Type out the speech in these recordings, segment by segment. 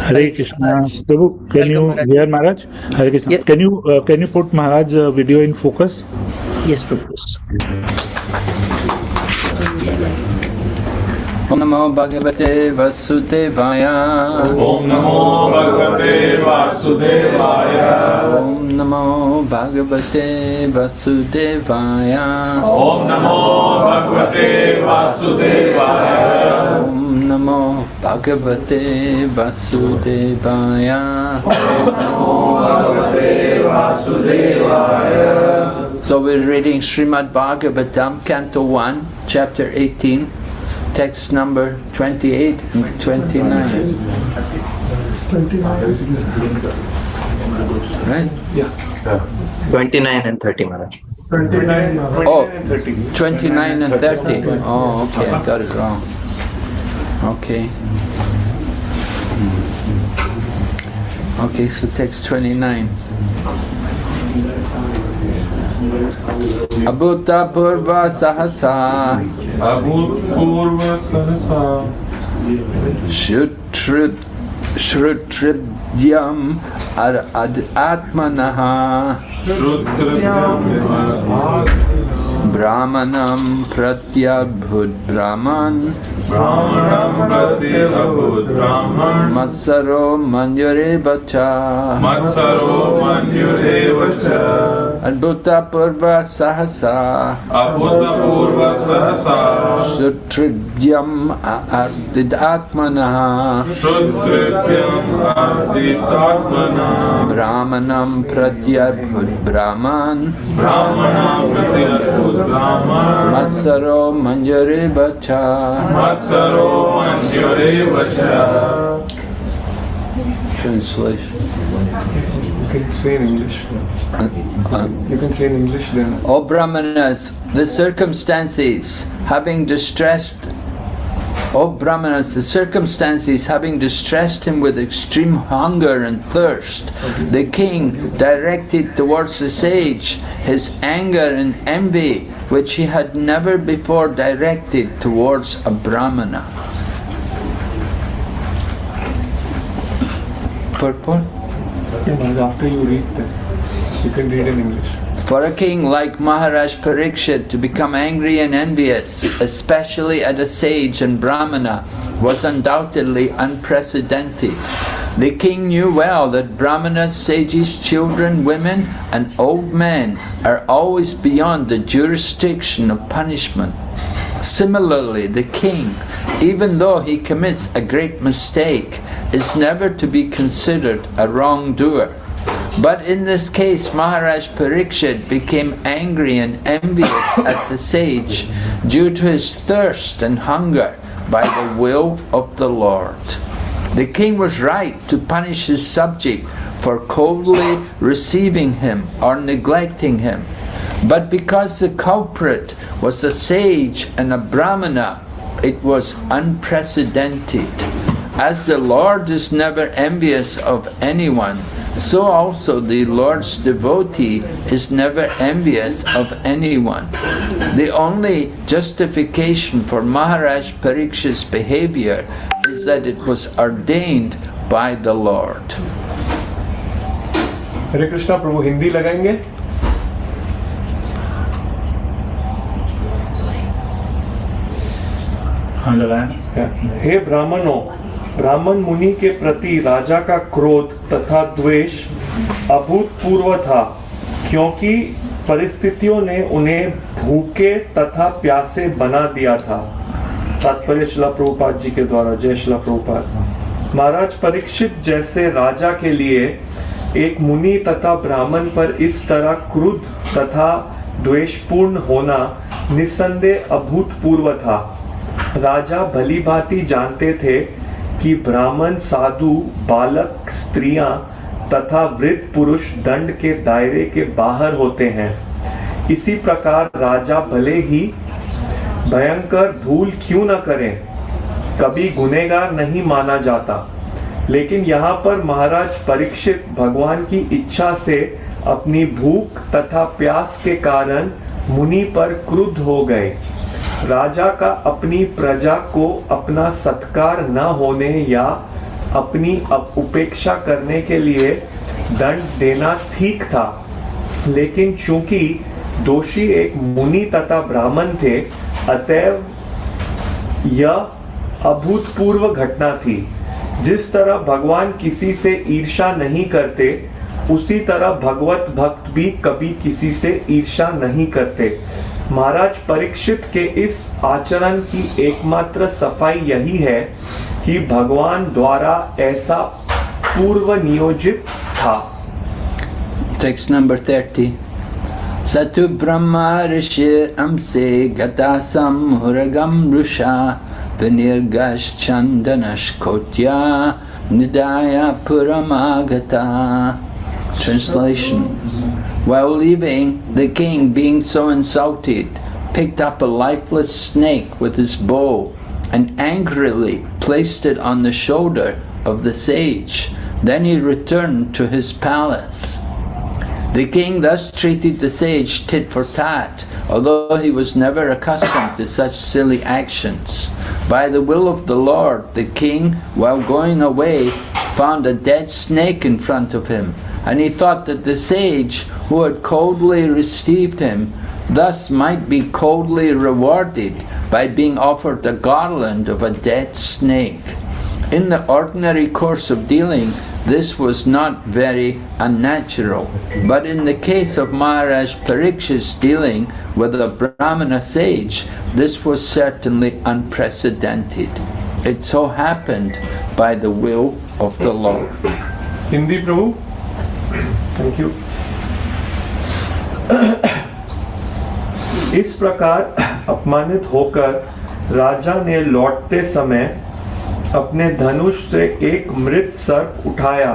Hare Krishna. Prabhu, can you hear Maharaj? Hare Krishna. Yeah. Can you put Maharaj video in focus? Yes, Prabhu. Om Namo Bhagavate Vasudevaya. Om Namo Bhagavate Vasudevaya. Om Namo Bhagavate Vasudevaya. Om Namo Bhagavate Vasudevaya. Om Namo Bhagavate Vasudevaya. Om Namo Bhagavate Vasudevaya. So we're reading Srimad Bhagavatam, Canto 1, Chapter 18, text number 28 and 29. 29. Right? Yeah. 29 and 30, Maharaj. 29, Oh, 29 and 30. 29 and 30. Oh, okay, I got it wrong. Okay. Okay, so text 29. Abhuta Purva Sahasa Abhutpurva Sahasa Shrutridyam Atmanaha Shrutradyam Brahmanam Pratyabhut Brahman Brahmanam Pratyabhut Brahman Matsaro Manjure Vacha Matsaro Manyurevacha Adbhuta Purva Sahasa Abhutpurva Sahasa Shrutridyam Atmanaha Shrutradyam Arzitatmana Brahmanam Pratyabhut Brahman Brahmanam Pratyabhut Brahman Matsaro Manjure Vacha. Matsaro Manyurevacha. Translation. You can say in English. You can say in English then. O Brahmanas, the circumstances having distressed him with extreme hunger and thirst, the king directed towards the sage his anger and envy, which he had never before directed towards a Brahmana. Purport? After you read that, you can read in English. For a king like Maharaj Parikshit to become angry and envious, especially at a sage and Brahmana, was undoubtedly unprecedented. The king knew well that Brahmanas, sages, children, women, and old men are always beyond the jurisdiction of punishment. Similarly, the king, even though he commits a great mistake, is never to be considered a wrongdoer. But in this case, Maharaj Parikshit became angry and envious at the sage due to his thirst and hunger by the will of the Lord. The king was right to punish his subject for coldly receiving him or neglecting him. But because the culprit was a sage and a Brahmana, it was unprecedented. As the Lord is never envious of anyone, so also the Lord's devotee is never envious of anyone. The only justification for Maharaj Parikshit's behavior is that it was ordained by the Lord. हरे कृष्णा प्रभु हिंदी लगाएंगे. हाँ लगाया. हे ब्राह्मणों, ब्राह्मण मुनि के प्रति राजा का क्रोध तथा द्वेष अभूतपूर्व था, क्योंकि परिस्थितियों ने उन्हें भूखे तथा प्यासे बना दिया था. तात्पर्य शिला प्रभुपाद जी के द्वारा. जय शिला प्रभुपाद. महाराज परीक्षित जैसे राजा के लिए एक मुनि तथा ब्राह्मण पर इस तरह क्रुद्ध तथा द्वेषपूर्ण होना निस्संदेह अभूतपूर्व था. राजा भली भांति जानते थे कि ब्राह्मण, साधु, बालक, स्त्रियां तथा वृद्ध पुरुष दंड के दायरे के बाहर होते हैं. इसी प्रकार राजा भले ही भयंकर भूल क्यों न करें, कभी गुनहगार नहीं माना जाता. लेकिन यहाँ पर महाराज परीक्षित भगवान की इच्छा से अपनी भूख तथा प्यास के कारण मुनि पर क्रुद्ध हो गए. राजा का अपनी प्रजा को अपना सत्कार न होने या अपनी उपेक्षा करने के लिए दंड देना ठीक था, लेकिन चूंकि दोषी एक मुनि तथा ब्राह्मण थे, अतएव यह अभूतपूर्व घटना थी। जिस तरह भगवान किसी से ईर्ष्या नहीं करते, उसी तरह भगवत भक्त भी कभी किसी से ईर्ष्या नहीं करते। महाराज परीक्षित के इस आचरण की एकमात्र सफाई यही है कि भगवान द्वारा ऐसा पूर्व नियोजित था। Text number 30. Satu Brahma Rishi Amse Gatasam Huragam Rusha Vinirgash Chandanash Kotya Nidaya Puramagata. Translation. While leaving, the king, being so insulted, picked up a lifeless snake with his bow and angrily placed it on the shoulder of the sage. Then he returned to his palace. The king thus treated the sage tit for tat, although he was never accustomed to such silly actions. By the will of the Lord, the king, while going away, found a dead snake in front of him, and he thought that the sage, who had coldly received him, thus might be coldly rewarded by being offered a garland of a dead snake. In the ordinary course of dealing, this was not very unnatural, but in the case of Maharaj Parikshit's dealing with a Brahmana sage, this was certainly unprecedented. It so happened by the will of the Lord. Hindi Prabhu, thank you. इस प्रकार अपमानित होकर राजा ने लौटते समय अपने धनुष से एक मृत सर्प उठाया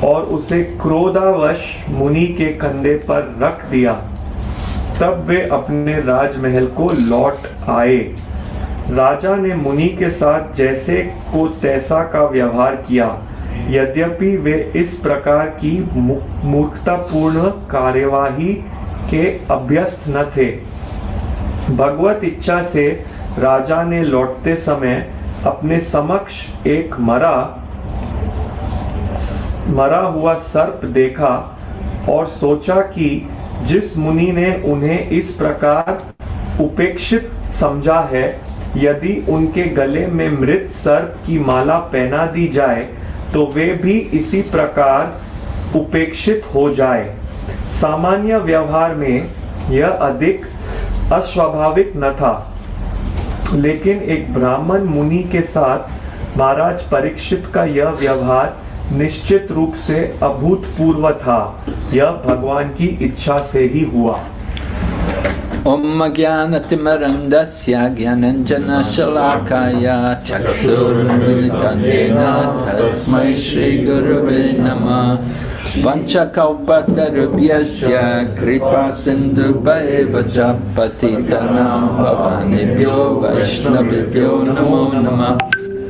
और उसे क्रोधावश मुनि के कंधे पर रख दिया। तब वे अपने राजमहल को लौट आए। राजा ने मुनि के साथ जैसे को तैसा का व्यवहार किया, यद्यपि वे इस प्रकार की मूर्खतापूर्ण कार्यवाही के अभ्यस्त न थे। भगवत इच्छा से राजा ने लौटते समय अपने समक्ष एक मरा हुआ सर्प देखा और सोचा कि जिस मुनि ने उन्हें इस प्रकार उपेक्षित समझा है, यदि उनके गले में मृत सर्प की माला पहना दी जाए तो वे भी इसी प्रकार उपेक्षित हो जाए। सामान्य व्यवहार में यह अधिक अस्वाभाविक न था, लेकिन एक ब्राह्मण मुनि के साथ महाराज परीक्षित का यह व्यवहार निश्चित रूप से अभूतपूर्व था। यह भगवान की इच्छा से ही हुआ। Om Jnanatimirandasya Jnananjana Shalakaya Chakshurmilitam Yena Tasmai Shri Gurave Namah Vanchakalpatarubhyasya Kripa Sindhubhaivacha Patitanam Bhavanibhyo Vaishnavibhyo Namo Namah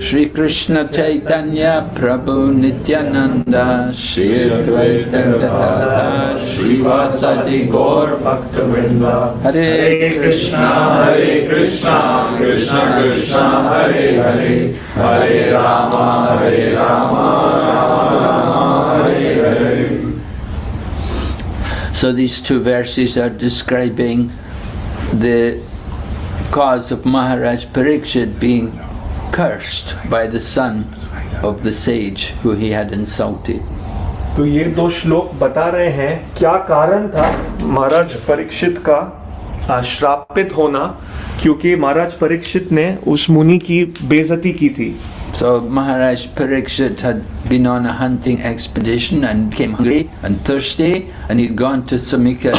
Shri Krishna Chaitanya Prabhu Nityananda Shri Advaita Gadadhar Shri Vasadi Gaur Bhaktivinoda Hare Krishna Krishna Krishna Hare Hare Hare Rama Rama Rama Hare Hare. So these two verses are describing the cause of Maharaj Parikshit being cursed by the son of the sage who he had insulted. तो ये दो श्लोक बता रहे हैं क्या कारण था महाराज परीक्षित का श्रापित होना, क्योंकि महाराज परीक्षित ने उस मुनि की बेइज्जती की थी। So Maharaj Parikshit had been on a hunting expedition and became hungry and thirsty, and he'd gone to Samika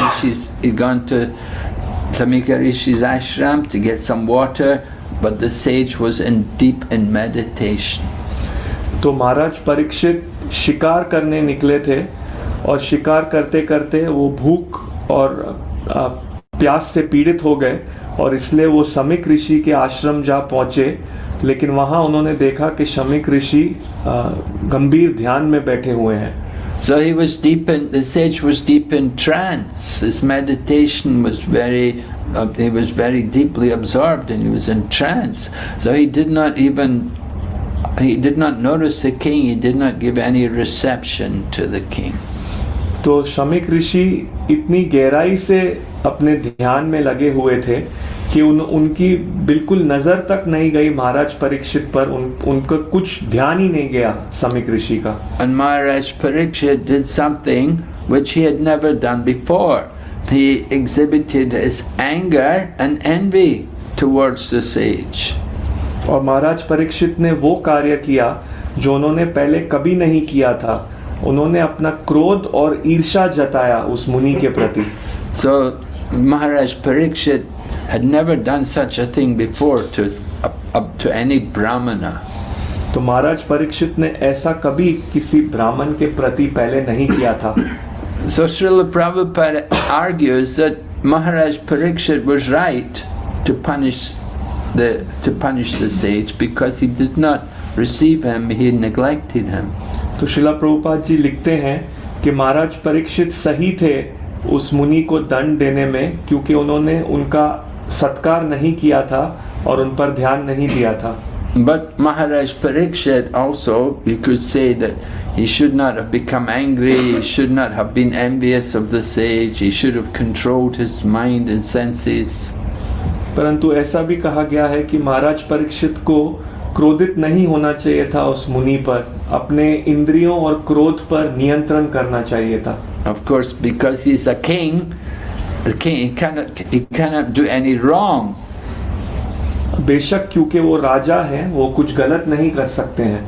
Rishi's ashram to get some water, but the sage was deep in meditation. तो महाराज परीक्षित शिकार करने निकले थे और शिकार करते करते वो भूख और प्यास से पीड़ित हो गए और इसलिए वो शमीक ऋषि के आश्रम जा पहुंचे, लेकिन वहां उन्होंने देखा कि शमीक ऋषि गंभीर ध्यान में बैठे हुए हैं। So the sage was deep in trance. His meditation was he was very deeply absorbed and he was in trance. So he did not even he did not notice the king, he did not give any reception to the king. तो शमीक ऋषि इतनी गहराई से अपने ध्यान में लगे हुए थे कि उनकी बिल्कुल नजर तक नहीं गई महाराज परीक्षित पर, उनका कुछ ध्यान ही नहीं गया शमीक ऋषि का. And Maharaj Parikshit did something which he had never done before. He exhibited his anger and envy towards the sage. और महाराज परीक्षित ने वो कार्य किया जो उन्होंने पहले कभी नहीं किया था. उन्होंने अपना क्रोध और ईर्ष्या जताया उस मुनि के प्रति. So Maharaj Parikshit had never done such a thing before to any brahmana. तो महाराज परीक्षित ने ऐसा कभी किसी ब्राह्मण के प्रति पहले नहीं किया था. So Srila Prabhupada argues that Maharaj Parikshit was right to punish the sage because he did not receive him, he neglected him. तो श्रीला प्रभुपाद जी लिखते हैं कि महाराज परीक्षित सही थे उस मुनि को दंड देने में, क्योंकि उन्होंने उनका सत्कार नहीं किया था और उन पर ध्यान नहीं दिया था. But Maharaj Parikshit also, you could say that he should not have become angry, he should not have been envious of the sage, he should have controlled his mind and senses. परंतु ऐसा भी कहा गया है कि महाराज परीक्षित को क्रोधित नहीं होना चाहिए था उस मुनि पर, अपने इंद्रियों और क्रोध पर नियंत्रण करना चाहिए था. Of course, because he's a king, the king he cannot do any wrong. बेशक क्योंकि वो राजा हैं, वो कुछ गलत नहीं कर सकते हैं.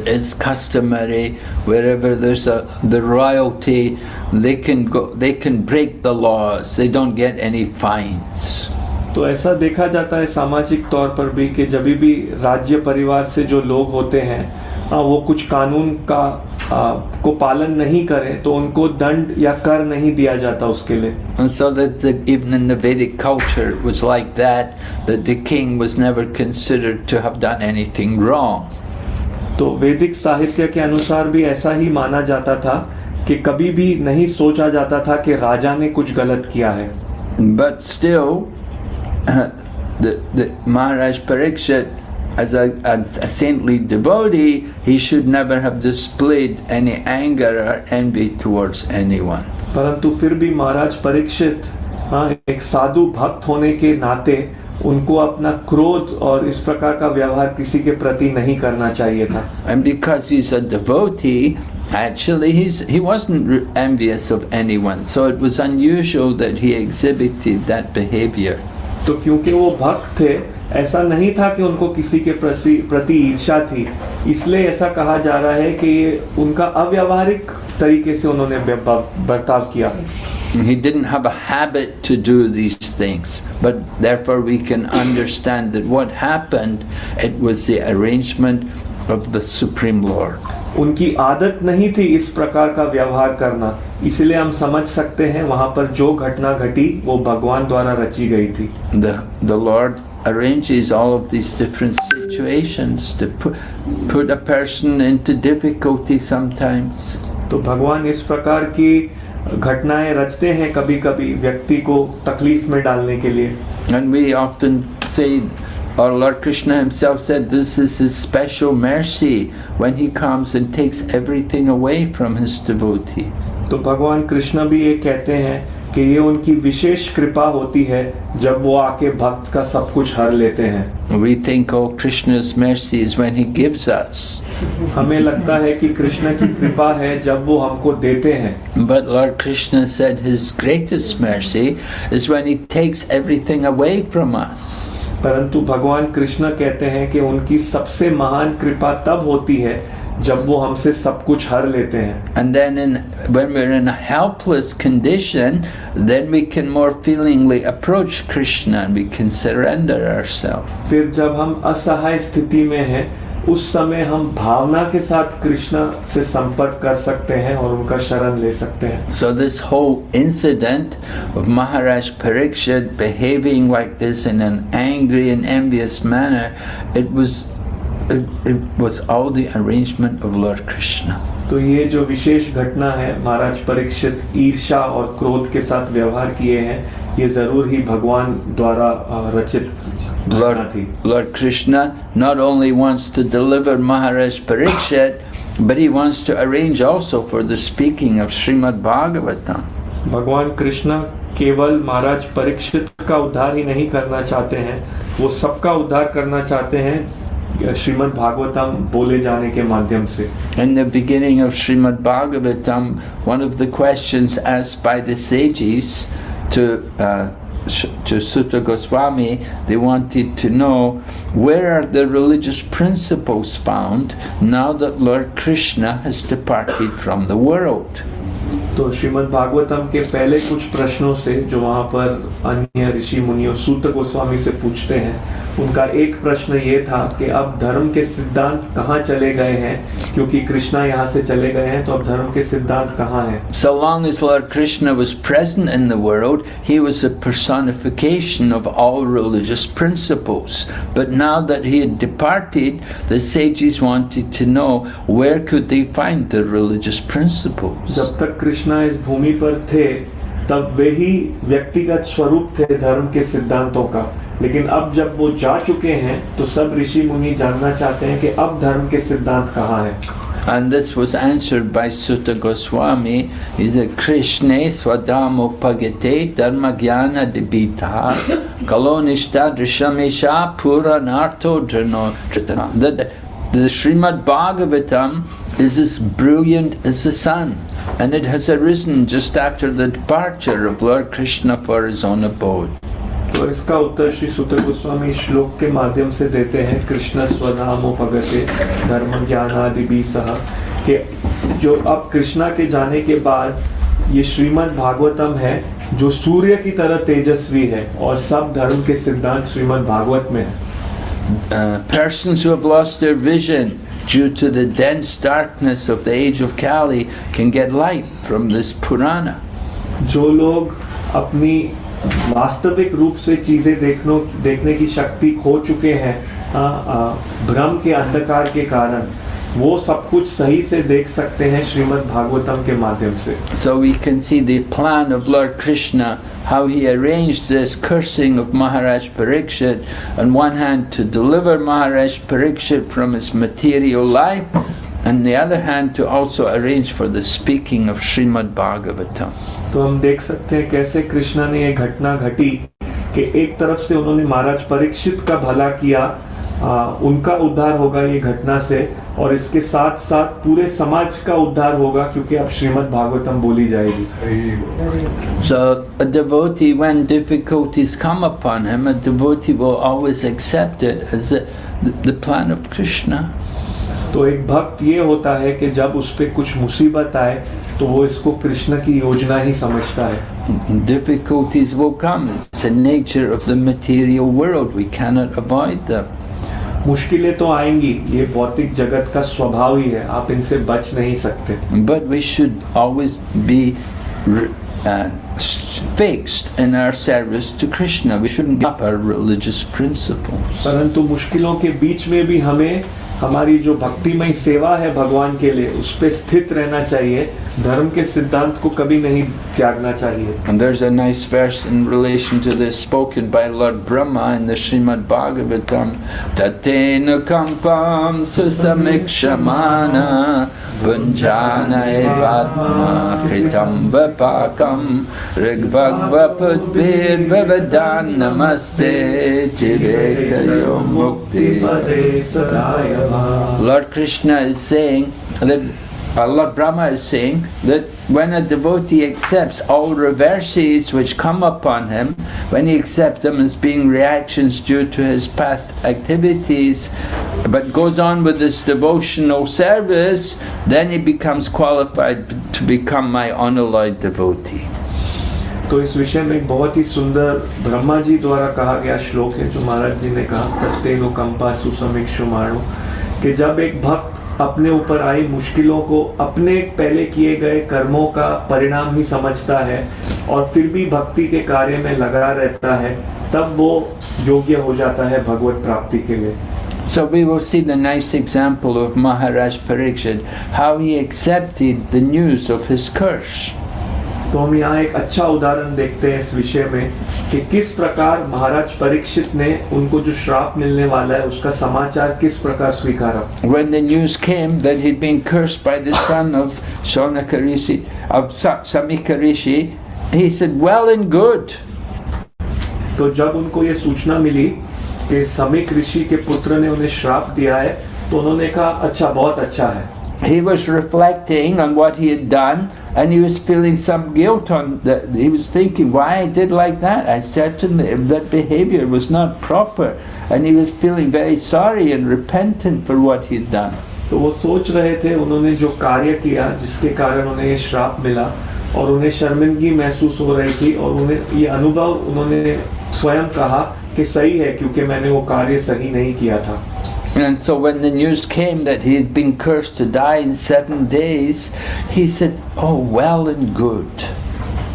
It's customary wherever there's the royalty, they can break the laws, they don't get any fines. तो ऐसा देखा जाता है सामाजिक तौर पर भी कि जब भी राज्य परिवार से जो लोग होते हैं वो कुछ कानून का को पालन नहीं करें तो उनको दंड या कर नहीं दिया जाता उसके लिए. And so that even in the Vedic culture it was like that the king was never considered to have done anything wrong. तो वैदिक साहित्य के अनुसार भी ऐसा ही माना जाता था कि कभी भी नहीं सोचा जाता था कि राजा ने कुछ गलत किया है. But still the Maharaj Parikshit, as a saintly devotee, he should never have displayed any anger or envy towards anyone. परंतु फिर भी महाराज परीक्षित एक साधु भक्त होने के नाते उनको अपना क्रोध और इस प्रकार का व्यवहार किसी के प्रति नहीं करना चाहिए था. And because he's a devotee, actually he wasn't envious of anyone, so it was unusual that he exhibited that behavior. तो क्योंकि वो भक्त थे, ऐसा नहीं था कि उनको किसी के प्रति ईर्ष्या थी, इसलिए ऐसा कहा जा रहा है कि उनका अव्यावहारिक तरीके से उन्होंने बर्ताव किया. He didn't have a habit to do these things, but therefore we can understand that what happened, it was the arrangement of the Supreme Lord. उनकी आदत नहीं थी इस प्रकार का व्यवहार करना, इसलिए हम समझ सकते हैं वहाँ पर जो घटना घटी वो भगवान द्वारा रची गई थी. The Lord arranges all of these different situations to put a person into difficulty sometimes. तो भगवान इस प्रकार की घटनाएं रचते हैं कभी कभी व्यक्ति को तकलीफ में डालने के लिए. And we often say, or Lord Krishna himself said, this is his special mercy when he comes and takes everything away from his devotee. तो भगवान कृष्ण भी ये कहते हैं कि ये उनकी विशेष कृपा होती है जब वो आके भक्त का सब कुछ हर लेते हैं. We think, oh, Krishna's mercy is when he gives us. हमें लगता है कि कृष्ण की कृपा है जब वो हमको देते हैं. But Lord Krishna said his greatest mercy is when he takes everything away from us. परंतु भगवान कृष्ण कहते हैं कि उनकी सबसे महान कृपा तब होती है जब वो हमसे सब कुछ हर लेते हैं. And then when we're in a helpless condition, then we can more feelingly approach Krishna and we can surrender ourselves. फिर जब हम असहाय स्थिति में हैं, उस समय हम भावना के साथ कृष्ण से संपर्क कर सकते हैं और उनका शरण ले सकते हैं. So this whole incident of Maharaj Parikshit behaving like this in an angry and envious manner, it was all the arrangement of Lord Krishna. तो ये जो विशेष घटना है, महाराज परीक्षित ईर्ष्या और क्रोध के साथ व्यवहार किए हैं, ये जरूर ही भगवान द्वारा रचित घटना थी। Lord Krishna not only wants to deliver Maharaj Parikshit, but he wants to arrange also for the speaking of Srimad Bhagavatam. भगवान कृष्ण केवल महाराज परीक्षित का उद्धार ही नहीं करना चाहते हैं, वो सबका उद्धार करना चाहते हैं श्रीमद् भागवतम बोले जाने के माध्यम से। In the beginning of Srimad Bhagavatam, one of the questions asked by the sages to Sutta Goswami, they wanted to know where are the religious principles found now that Lord Krishna has departed from the world. तो श्रीमद् भागवतम के पहले कुछ प्रश्नों से जो वहाँ पर अन्य ऋषि मुनियों सूत गोस्वामी से पूछते हैं, उनका एक प्रश्न ये था कि अब धर्म के सिद्धांत कहाँ चले गए हैं, क्योंकि कृष्णा यहाँ से चले गए हैं तो अब धर्म के सिद्धांत कहाँ हैं। So long as Lord Krishna was present in the world, he was a personification of all religious principles. But now that he had departed, the sages wanted to know where could they find the religious principles. जब तक कृष्णा इस भूमि पर थे तब वे ही व्यक्तिगत स्वरूप थे धर्म के सिद्धांतों का, लेकिन अब जब वो जा चुके हैं तो सब ऋषि मुनि जानना चाहते हैं कि अब धर्म के सिद्धांत कहाँ हैं। And this was answered by Sutta Goswami. He said, Krishne swadamo pagate dharma jnana dibita kalonishta drishamesha puranarto dhrano. The Srimad Bhagavatam is as brilliant as the sun, and it has arisen just after the departure of Lord Krishna for his own abode. तो इसका उत्तर श्री सूत गोस्वामी श्लोक के माध्यम से देते हैं, कृष्ण स्वधामोपगते धर्म ज्ञानादि सह, कि जो अब कृष्णा के जाने के बाद ये श्रीमद् भागवतम है जो सूर्य की तरह तेजस्वी है और सब धर्म के सिद्धांत श्रीमद् भागवत में है। Persons who have lost their vision due to the dense darkness of the age of Kali can get light from this Purana. जो लोग अपनी वास्तविक रूप से चीजें देखने की शक्ति खो चुके हैं भ्रम के अंधकार के कारण, वो सब कुछ सही से देख सकते हैं श्रीमद् भागवतम के माध्यम से। So we can see the plan of Lord Krishna, how he arranged this cursing of Maharaj Parikshit, on one hand to deliver Maharaj Parikshit from his material life, and the other hand to also arrange for the speaking of Srimad Bhagavatam. तो हम देख सकते हैं कैसे कृष्णा ने ये घटना घटी कि एक तरफ से उन्होंने महाराज परीक्षित का भला किया, उनका उद्धार होगा ये घटना से, और इसके साथ साथ पूरे समाज का उद्धार होगा क्योंकि अब श्रीमद् भागवतम बोली जाएगी। So a devotee, when difficulties come upon him, a devotee will always accept it as the plan of Krishna. तो एक भक्त ये होता है कि जब उस पे कुछ मुसीबत आए तो वो इसको कृष्ण की योजना ही समझता है। Difficulties will come. It's the nature of the material world. We cannot avoid them. मुश्किलें तो आएंगी, ये भौतिक जगत का स्वभाव ही है, आप इनसे बच नहीं सकते। But we should always be fixed in our service to Krishna. We shouldn't give up our religious principles. परंतु मुश्किलों के बीच में भी हमें हमारी जो भक्तिमय सेवा है भगवान के लिए उस पे स्थित रहना चाहिए, धर्म के सिद्धांत को कभी नहीं त्यागना चाहिए। And there's a nice verse in relation to this spoken by Lord Brahma in the Srimad Bhagavatam. Tatena kampam susamikshamana punjana evatma kritam vapakam rigvagva pudbir vavadan namaste chivekayo mukti. Lord Krishna is saying that Lord Brahma is saying that when a devotee accepts all reverses which come upon him, when he accepts them as being reactions due to his past activities, but goes on with this devotional service, then he becomes qualified to become my unalloyed devotee. तो इस विषय में एक बहुत ही सुंदर ब्रह्मा जी द्वारा कहा गया श्लोक है जो महाराज जी ने कहा, प्रत्येनो कंपा सुसमीक्षुमाणो, कि जब एक भक्त अपने ऊपर आई मुश्किलों को अपने पहले किए गए कर्मों का परिणाम ही समझता है और फिर भी भक्ति के कार्य में लगा रहता है, तब वो योग्य हो जाता है भगवत प्राप्ति के लिए। So we will see the nice example of Maharaj Parikshit, how he accepted the news of his curse. तो हम यहाँ एक अच्छा उदाहरण देखते हैं इस विषय में कि किस प्रकार महाराज परीक्षित ने उनको जो श्राप मिलने वाला है उसका समाचार किस प्रकार स्वीकारा। When the news came that he'd been cursed by the son of Samika Rishi, he said, "Well and good." तो जब उनको ये सूचना मिली कि समीक ऋषि के पुत्र ने उन्हें श्राप दिया है तो उन्होंने कहा अच्छा, बहुत अच्छा है। He was reflecting on what he had done, and he was feeling some guilt on that. He was thinking, why I did like that? I certainly, that behavior was not proper, and he was feeling very sorry and repentant for what he had done. तो वो सोच रहे थे उन्होंने जो कार्य किया जिसके कारण उन्हें ये श्राप मिला, और उन्हें शर्मिंदगी महसूस हो रही थी, और उन्हें ये अनुभव उन्होंने स्वयं कहा कि सही है क्योंकि मैंने वो कार्य सही नहीं किया था। And so when the news came that he had been cursed to die in 7 days, he said, "Oh, well and good."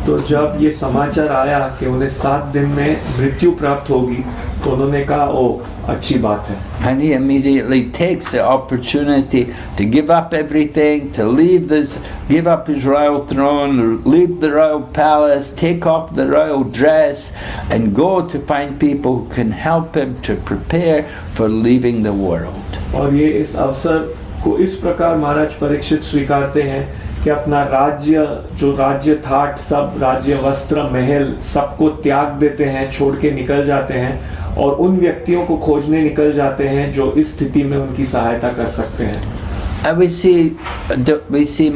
तो जब ये समाचार आया कि उन्हें 7 दिन में मृत्यु प्राप्त होगी तो उन्होंने कहा ओ, अच्छी बात है। And he immediately takes the opportunity to give up everything, to give up his royal throne, leave the royal palace, take off the royal dress, and go to find people who can help him to prepare for leaving the world. और ये इस अवसर को इस प्रकार महाराज परीक्षित स्वीकारते हैं कि अपना जो राज्य थाट, सब राज्य, वस्त्र, महल, सबको त्याग देते हैं, छोड़ के निकल जाते हैं और उन व्यक्तियों को खोजने निकल जाते हैं जो इस स्थिति में उनकी सहायता कर सकते हैं। We see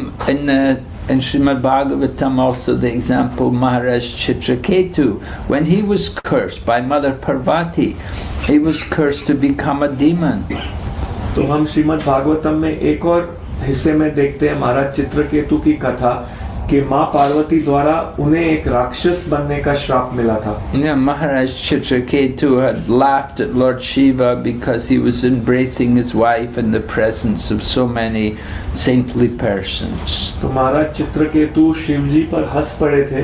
in Srimad Bhagavatam also the example Maharaj Chitraketu. When he was cursed by Mother Parvati, he was cursed to become a demon. तो हम श्रीमद् भागवतम में एक और हिस्से में देखते हैं महाराज चित्रकेतु की कथा कि माँ पार्वती द्वारा उन्हें एक राक्षस बनने का श्राप मिला था। Yeah, Maharaj Chitraketu had laughed at Lord Shiva because he was embracing his wife in the presence of so many saintly persons. तो महाराज चित्रकेतु शिव जी पर हंस पड़े थे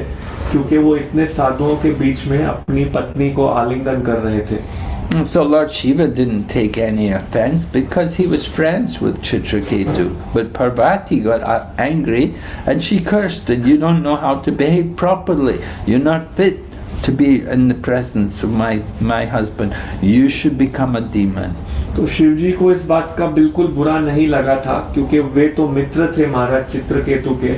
क्योंकि वो इतने साधुओं के बीच में अपनी पत्नी को आलिंगन कर रहे थे। So Lord Shiva didn't take any offense because he was friends with Chitraketu. But Parvati got angry and she cursed that you don't know how to behave properly. You're not fit to be in the presence of my husband. You should become a demon. तो शिव जी को इस बात का बिल्कुल बुरा नहीं लगा था क्योंकि वे तो मित्र थे महाराज चित्रकेतु के,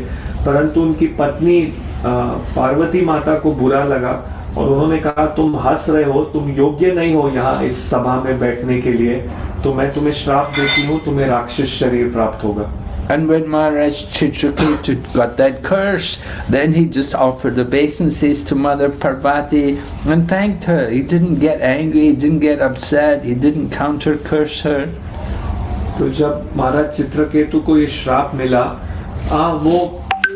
परंतु उनकी पत्नी पार्वती माता को बुरा लगा और उन्होंने कहा तुम हंस रहे हो, तुम योग्य नहीं हो यहाँ इस सभा में बैठने के लिए, तो मैं तुम्हें श्राप देती हूँ, तुम्हें राक्षस शरीर प्राप्त होगा। And when Maharaj Chitraketu got that curse, then he just offered obeisances to Mother Parvati and thanked her. He didn't get angry, he didn't get upset, he didn't counter curse her. तो जब महाराज चित्रकेतु को ये श्राप मिला, वो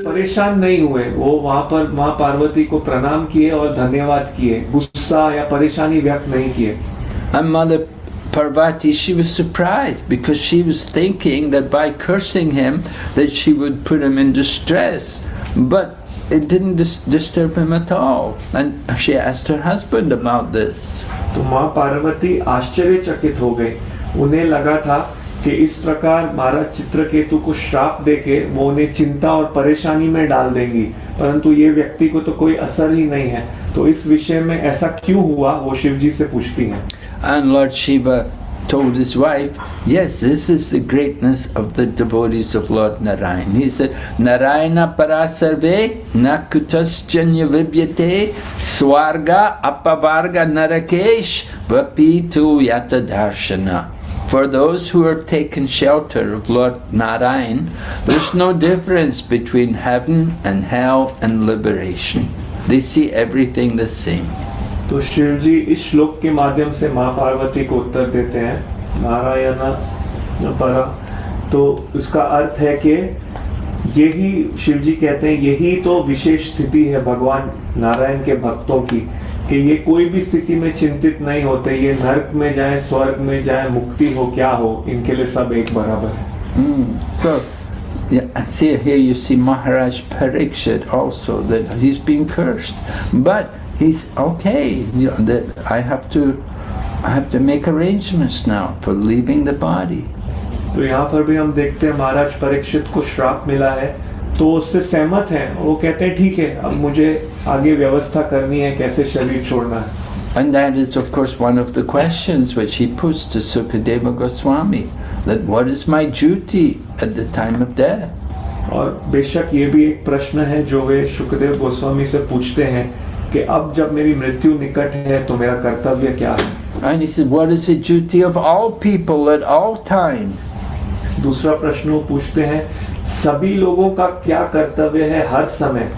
परेशान नहीं हुए, वो वहाँ पर माँ पार्वती को प्रणाम किए और धन्यवाद किए, गुस्सा या परेशानी व्यक्त नहीं किए। And Mother Parvati, she was surprised because she was thinking that by cursing him that she would put him in distress, but it didn't disturb him at all, and she asked her husband about this. तो माँ पार्वती आश्चर्यचकित हो गई, उन्हें लगा था कि इस प्रकार महाराज चित्रकेतु को श्राप देके वो उन्हें चिंता और परेशानी में डाल देंगी, परंतु ये व्यक्ति को तो कोई असर ही नहीं है, तो इस विषय में ऐसा क्यों हुआ वो शिव जी से पूछती हैं। And Lord Shiva told his wife, yes, this is the greatness of the devotees of Lord Narayan. He said, Narayana parasarve nakutasjanya vibyate swarga apavarga narakesh vapitu yata darshana. For those who have taken shelter of Lord Narayan, there's no difference between heaven and hell and liberation. They see everything the same. तो शिव जी इस श्लोक के माध्यम से माँ पार्वती को उत्तर देते हैं, नारायण परा, तो इसका अर्थ है कि यही शिव जी कहते हैं यही तो विशेष स्थिति है भगवान नारायण के भक्तों की कि ये कोई भी स्थिति में चिंतित नहीं होते, ये नरक में जाए, स्वर्ग में जाए, मुक्ति हो क्या हो, इनके लिए सब एक बराबर है। So yeah, see here you see Maharaj Parikshit also that he's been cursed, but he's okay. You know, that I have to make arrangements now for leaving the body. तो यहाँ पर भी हम देखते हैं महाराज परीक्षित को श्राप मिला है, तो तो उससे सहमत हैं। वो कहते हैं ठीक है, अब मुझे आगे व्यवस्था करनी है कैसे शरीर छोड़ना है। And that is, of course, one of the questions which he puts to Sukadeva Goswami, that what is my duty at the time of death? और बेशक ये भी एक प्रश्न है जो वे शुकदेव गोस्वामी से पूछते हैं कि अब जब मेरी मृत्यु निकट है तो मेरा कर्तव्य क्या है। And he said, what is the duty of all people at all time? दूसरा प्रश्न वो पूछते हैं सभी लोगों का क्या कर्तव्य है हर समय।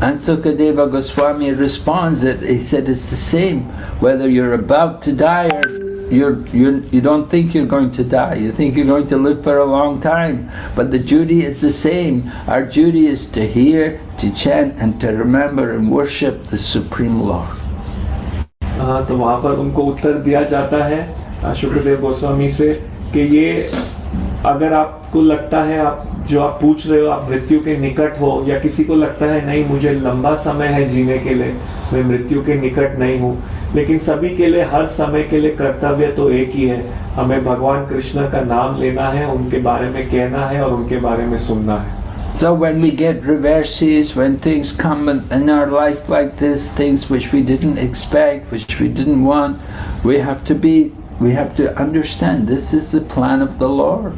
And Sukadeva Goswami responds that he said it's the same whether you're about to die or you don't think you're going to die. You think you're going to live for a long time, but the duty is the same. Our duty is to hear, to chant, and to remember and worship the Supreme Lord. तो वहाँ पर उनको उत्तर दिया जाता है शुक्रदेव गोस्वामी से कि ये अगर आपको लगता है आप पूछ रहे हो आप मृत्यु के निकट हो, या किसी को लगता है नहीं मुझे लंबा समय है जीने के लिए, मैं मृत्यु के निकट नहीं हूँ, लेकिन सभी के लिए हर समय के लिए कर्तव्य तो एक ही है, हमें भगवान कृष्ण का नाम लेना है, उनके बारे में कहना है और उनके बारे में सुनना है। So when we get reverses, when things come in our life like this, things which we didn't expect, which we didn't want, we have to understand this is the plan of the Lord.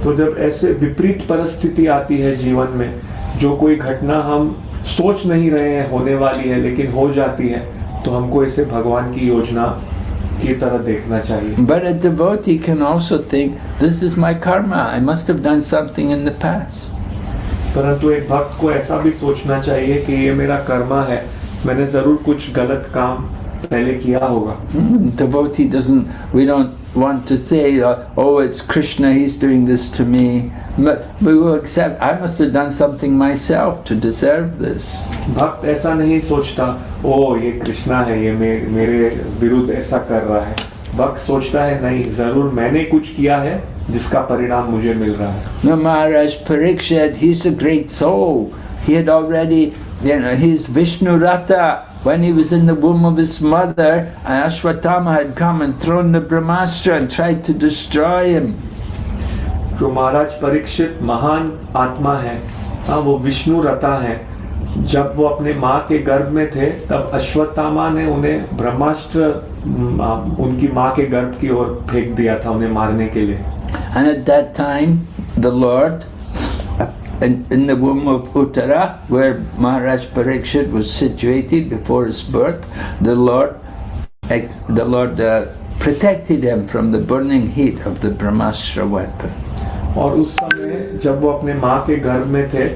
तो जब ऐसे विपरीत परिस्थिति आती है जीवन में, जो कोई घटना हम सोच नहीं रहे हैं होने वाली है लेकिन हो जाती है, तो हमको इसे भगवान की योजना की तरह देखना चाहिए। But a devotee can also think, this is my karma, I must have done something in the past. परंतु एक भक्त को ऐसा भी सोचना चाहिए कि ये मेरा कर्मा है, मैंने जरूर कुछ गलत काम पहले किया होगा। Devotee we don't want to say, oh, it's Krishna, he's doing this to me. But we will accept, I must have done something myself to deserve this. भक्त ऐसा नहीं सोचता, ओ ये कृष्णा है, ये मेरे विरुद्ध ऐसा कर रहा है। भक्त सोचता है नहीं, जरूर मैंने कुछ किया है जिसका परिणाम मुझे मिल रहा है। No, Maharaj Parikshit, he's a great soul. He had already, he's Vishnu Rata. When he was in the womb of his mother, Ashwatthama had come and thrown the Brahmastra and tried to destroy him. तो महाराज परीक्षित महान आत्मा है, हाँ वो विष्णु रता है। जब वो अपने माँ के गर्भ में थे तब अश्वत्थामा ने उन्हें ब्रह्मास्त्र उनकी माँ के गर्भ की ओर फेंक दिया था उन्हें मारने के लिए। And at that time, the Lord, in the womb of Uttara, where Maharaj Parikshit was situated before his birth, the Lord protected him from the burning heat of the Brahmastra weapon. और उस समय जब वो अपने माँ के गर्भ में थे,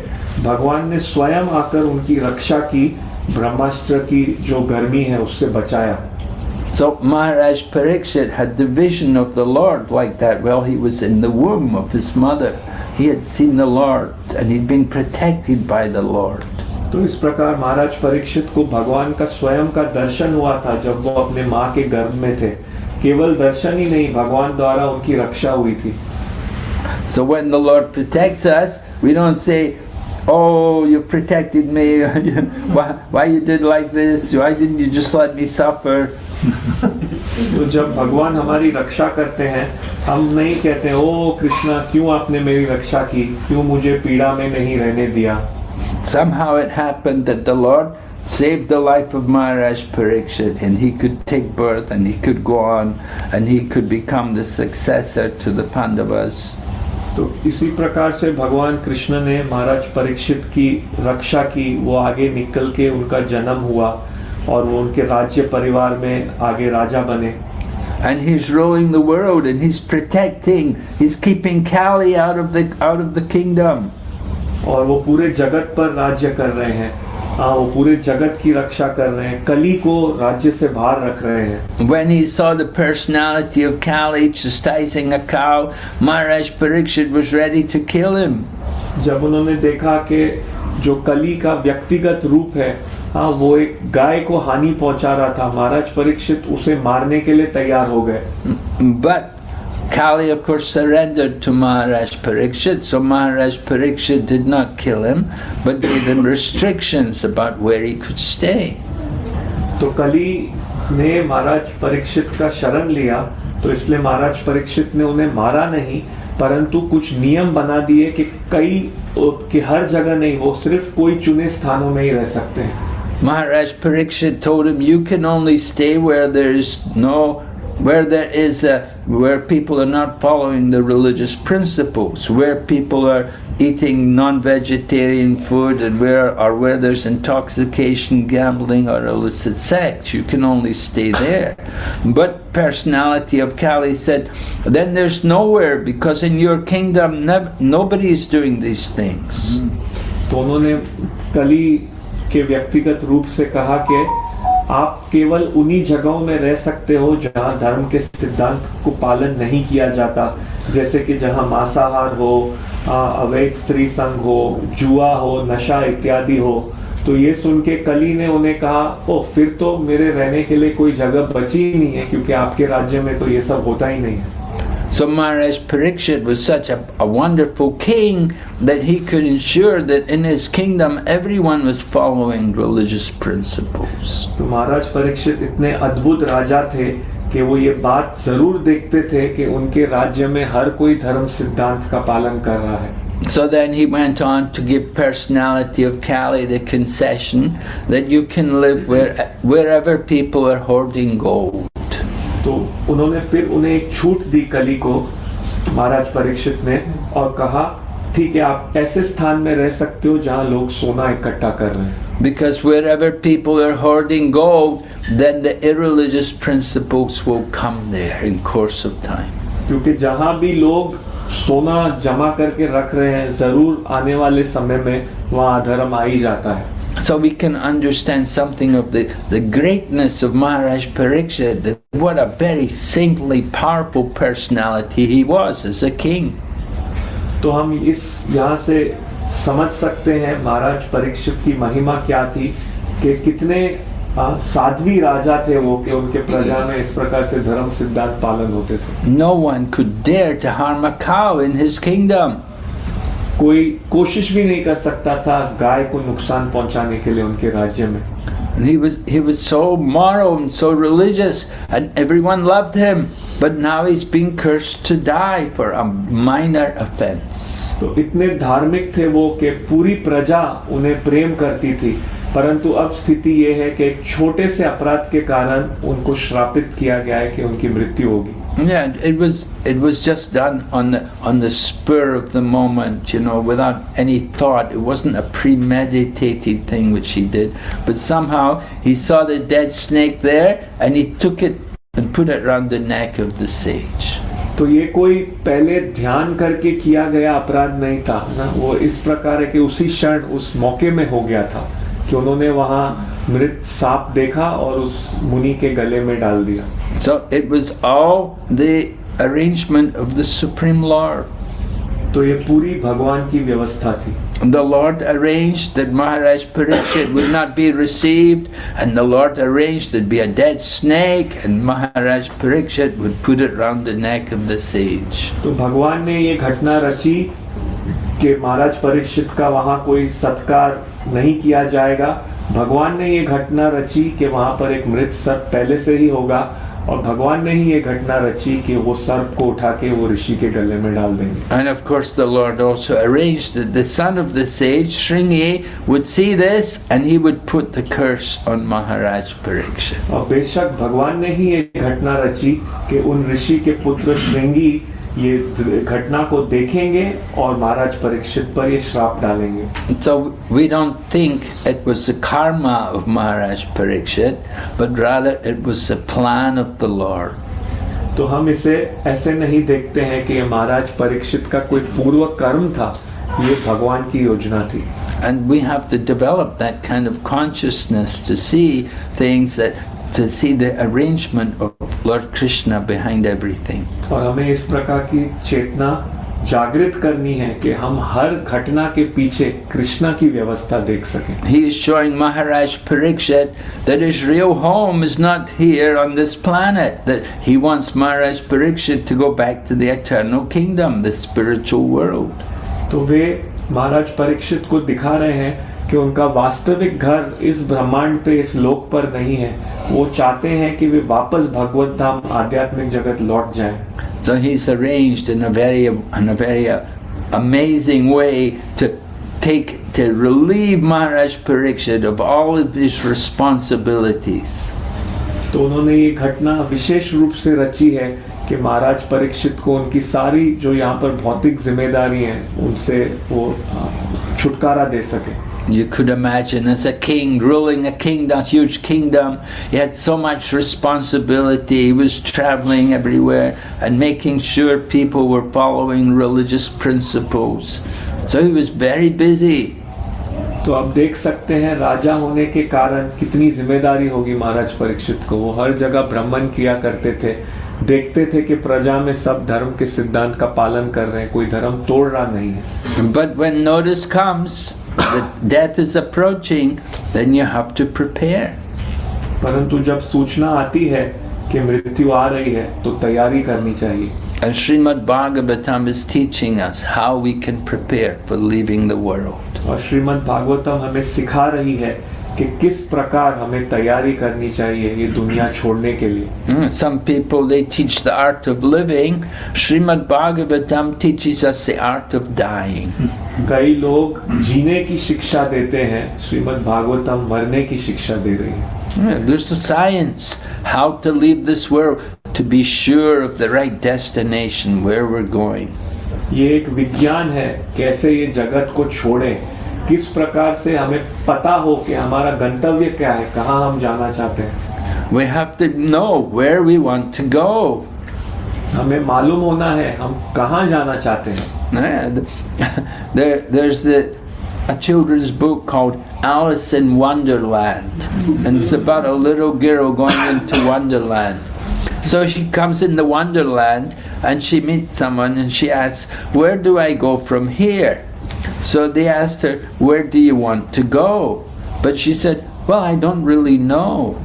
भगवान ने स्वयं आकर उनकी रक्षा की, ब्रह्मास्त्र की जो गर्मी है उससे बचाया। So Maharaj Parikshit had the vision of the Lord like that while he was in the womb of his mother. He had seen the Lord and he'd been protected by the Lord. तो इस प्रकार महाराज परीक्षित को भगवान का स्वयं का दर्शन हुआ था जब वो अपने माँ के गर्भ में थे। केवल दर्शन ही नहीं, भगवान द्वारा उनकी रक्षा हुई थी। So when the Lord protects us, we don't say, oh, you protected me, why you did like this, why didn't you just let me suffer? तो जब भगवान हमारी रक्षा करते हैं, हम नहीं कहते ओ कृष्णा क्यों आपने मेरी रक्षा की, क्यों मुझे पीड़ा में नहीं रहने दिया। Somehow it happened that the Lord saved the life of Maharaj Parikshit and he could take birth and he could go on and he could become the successor to the Pandavas. तो इसी प्रकार से भगवान कृष्ण ने महाराज परीक्षित की रक्षा की, वो आगे निकल के उनका जन्म हुआ और वो उनके राज्य परिवार में आगे राजा बने। And he's ruling the world and he's protecting, he's keeping Kali out of the kingdom. और वो पूरे जगत पर राज्य कर रहे हैं, हाँ वो पूरे जगत की रक्षा कर रहे हैं, कली को राज्य से बाहर रख रहे हैं। When he saw the personality of Kali chastising a cow, Maharaj Parikshit was ready to kill him. जब उन्होंने देखा कि जो कली का व्यक्तिगत रूप है, हाँ वो एक गाय को हानि पहुंचा रहा था, महाराज परीक्षित उसे मारने के लिए तैयार हो गए। But Kali, of course, surrendered to Maharaj Parikshit, so Maharaj Parikshit did not kill him, but gave him restrictions about where he could stay. तो कली ने महाराज परीक्षित का शरण लिया, तो इसलिए महाराज परीक्षित ने उन्हें मारा नहीं, परंतु कुछ नियम बना दिए कि हर जगह नहीं, वो सिर्फ कोई चुने स्थानों में ही रह सकते हैं। Maharaj Parikshit told him, you can only stay where where people are not following the religious principles, where people are eating non-vegetarian food, and where there's intoxication, gambling, or illicit sex. You can only stay there. But personality of Kali said, then there's nowhere, because in your kingdom nobody is doing these things. तो उन्होंने कली के व्यक्तिगत रूप से कहा कि आप केवल उन्हीं जगहों में रह सकते हो जहां धर्म के सिद्धांत को पालन नहीं किया जाता, जैसे कि जहां मांसाहार हो, अवैध स्त्री संग हो, जुआ हो, नशा इत्यादि हो। तो ये सुन के कली ने उन्हें कहा, ओ फिर तो मेरे रहने के लिए कोई जगह बची ही नहीं है, क्योंकि आपके राज्य में तो ये सब होता ही नहीं है। So Maharaj Parikshit was such a wonderful king that he could ensure that in his kingdom everyone was following religious principles. तो महाराज परीक्षित इतने अद्भुत राजा थे कि वो ये बात जरूर देखते थे कि उनके राज्य में हर कोई धर्म सिद्धांत का पालन कर रहा है। So then he went on to give personality of Kali the concession that you can live wherever people are hoarding gold. तो उन्होंने फिर उन्हें एक छूट दी कली को, महाराज परीक्षित ने, और कहा ठीक है, आप ऐसे स्थान में रह सकते हो जहां लोग सोना इकट्ठा कर रहे हैं। Because wherever people are hoarding gold, then the irreligious principles will come there in course of time. क्योंकि जहां भी लोग सोना जमा करके रख रहे हैं, जरूर आने वाले समय में वहां अधर्म आ ही जाता है। So we can understand something of the greatness of Maharaj Parikshit, that what a very saintly, powerful personality he was as a king. तो हम यहाँ से समझ सकते हैं महाराज परीक्षित की महिमा क्या थी, कि कितने साध्वी राजा थे वो, कि उनके प्रजा में इस प्रकार से धर्म सिद्धांत पालन होते थे। No one could dare to harm a cow in his kingdom. कोई कोशिश भी नहीं कर सकता था गाय को नुकसान पहुंचाने के लिए उनके राज्य में। He was so moral and so religious, and everyone loved him. But now he's being cursed to die for a minor offense. तो इतने धार्मिक थे वो कि पूरी प्रजा उन्हें प्रेम करती थी, परंतु अब स्थिति ये है कि एक छोटे से अपराध के कारण उनको श्रापित किया गया है कि उनकी मृत्यु होगी। Yeah, it was just done on the spur of the moment, without any thought. It wasn't a premeditated thing which he did, but somehow he saw the dead snake there and he took it and put it around the neck of the sage. तो ये कोई पहले ध्यान करके किया गया अपराध नहीं था ना, वो इस प्रकार है कि उसी क्षण उस मौके में हो गया था कि उन्होंने वहां मृत सांप देखा और उस मुनि के गले में डाल दिया। So it was all the arrangement of the Supreme Lord. तो ये पूरी भगवान की व्यवस्था थी। The Lord arranged that Maharaj Parikshit would not be received, and the Lord arranged there'd be a dead snake, and Maharaj Parikshit would put it round the neck of the sage. तो भगवान ने ये घटना रची कि महाराज परीक्षित का वहां कोई सत्कार नहीं किया जाएगा। भगवान ने ये घटना रची कि वहां पर एक मृत सर्प पहले से ही होगा, और भगवान ने ही ये घटना रची कि वो सर्प को उठा के वो ऋषि के गले में डाल देंगे। And of course the Lord also arranged that the son of the sage, Shringi, would see this and he would put the curse on Maharaj Parikshit. और बेशक भगवान ने ही ये घटना रची कि उन ऋषि के पुत्र श्रृंगी ये घटना को देखेंगे और महाराज परीक्षित पर ये श्राप डालेंगे। So we don't think it was the karma of Maharaj Parikshit, but rather it was the plan of the Lord. तो हम इसे ऐसे नहीं देखते हैं कि ये महाराज परीक्षित का कोई पूर्व कर्म था, ये भगवान की योजना थी। And we have to develop that kind of consciousness to see things, to see the arrangement of Lord Krishna behind everything. और हमें इस प्रकार की चेतना जागृत करनी है कि हम हर घटना के पीछे कृष्णा की व्यवस्था देख सकें। He is showing Maharaj Parikshit that his real home is not here on this planet, that he wants Maharaj Parikshit to go back to the eternal kingdom, the spiritual world. तो वे महाराज परीक्षित को दिखा रहे हैं कि उनका वास्तविक घर इस ब्रह्मांड पे, इस लोक पर नहीं है। वो चाहते हैं कि वे वापस भगवत धाम, आध्यात्मिक जगत लौट जाएं। So he's arranged in a very amazing way to relieve Maharaj Parikshit of all of his responsibilities. तो उन्होंने ये घटना विशेष रूप से रची है कि महाराज परीक्षित को उनकी सारी जो यहाँ पर भौतिक जिम्मेदारी हैं उनसे वो छुटकारा दे सके। You could imagine as a king ruling a kingdom, a huge kingdom, he had so much responsibility. He was traveling everywhere and making sure people were following religious principles. So he was very busy. तो आप देख सकते हैं राजा होने के कारण कितनी जिम्मेदारी होगी महाराज परीक्षित को। वो हर जगह भ्रमण किया करते थे, देखते थे कि प्रजा में सब धर्म के सिद्धांत का पालन कर रहे हैं, कोई धर्म तोड़ रहा नहीं है। But when notice comes that death is approaching, then you have to prepare. परंतु जब सूचना आती है कि मृत्यु आ रही है तो तैयारी करनी चाहिए। And Srimad Bhagavatam is teaching us how we can prepare for leaving the world. और श्रीमद् भागवतम हमें सिखा रही है कि किस प्रकार हमें तैयारी करनी चाहिए ये दुनिया छोड़ने के लिए। Some people they teach the art of living. Srimad Bhagavatam teaches us the art of dying. कई लोग जीने की शिक्षा देते हैं, श्रीमद् भागवतम मरने की शिक्षा दे रही है। There's a science how to leave this world to be sure of the right destination where we're going. ये एक विज्ञान है कैसे ये जगत को छोड़ें, किस प्रकार से हमें पता हो कि हमारा गंतव्य क्या है, कहाँ हम जाना चाहते हैं। We have to know where we want to go. हमें मालूम होना है हम कहाँ जाना चाहते हैं। There's a children's book called Alice in Wonderland, and it's about a little girl going into Wonderland. So she comes in the Wonderland and she meets someone and she asks, "Where do I go from here?" So they asked her, "Where do you want to go?" But she said, "Well, I don't really know."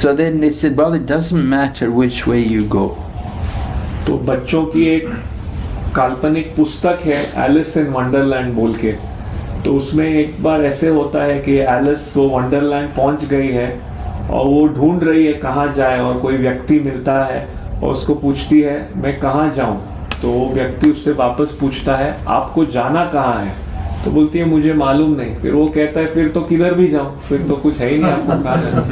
So then they said, "Well, it doesn't matter which way you go." तो बच्चों की एक काल्पनिक पुस्तक है Alice in Wonderland बोल के। तो उसमें एक बार ऐसे होता है कि एलिस वो वंडरलैंड पहुंच गई है और वो ढूंढ रही है कहाँ जाए, और कोई व्यक्ति मिलता है और उसको पूछती है मैं कहाँ जाऊँ। तो वो व्यक्ति उससे वापस पूछता है आपको जाना कहाँ है। तो बोलती है मुझे मालूम नहीं। फिर वो कहता है फिर तो किधर भी जाऊँ, फिर तो कुछ है ही नहीं आपको कहाँ जाना।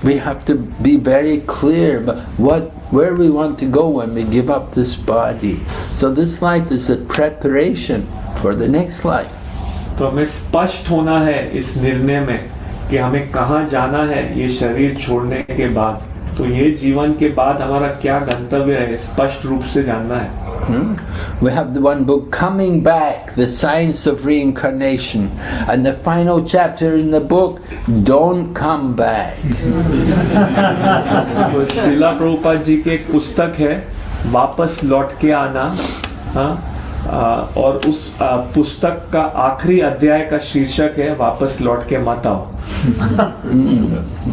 We have to be very clear about where we want to go when we give up this body. So this life is a preparation for the next life. तो हमें स्पष्ट होना है इस निर्णय में कि हमें कहाँ जाना है ये शरीर छोड़ने के बाद। तो ये जीवन के बाद हमारा क्या गंतव्य है स्पष्ट रूप से जानना है। We have the one book Coming Back, the Science of Reincarnation, and the final chapter in the book, Don't Come Back. तो श्रीला प्रभुपाद जी की एक पुस्तक है वापस लौट के आना। और उस पुस्तक का आखिरी अध्याय का शीर्षक है वापस लौट के मत आओ।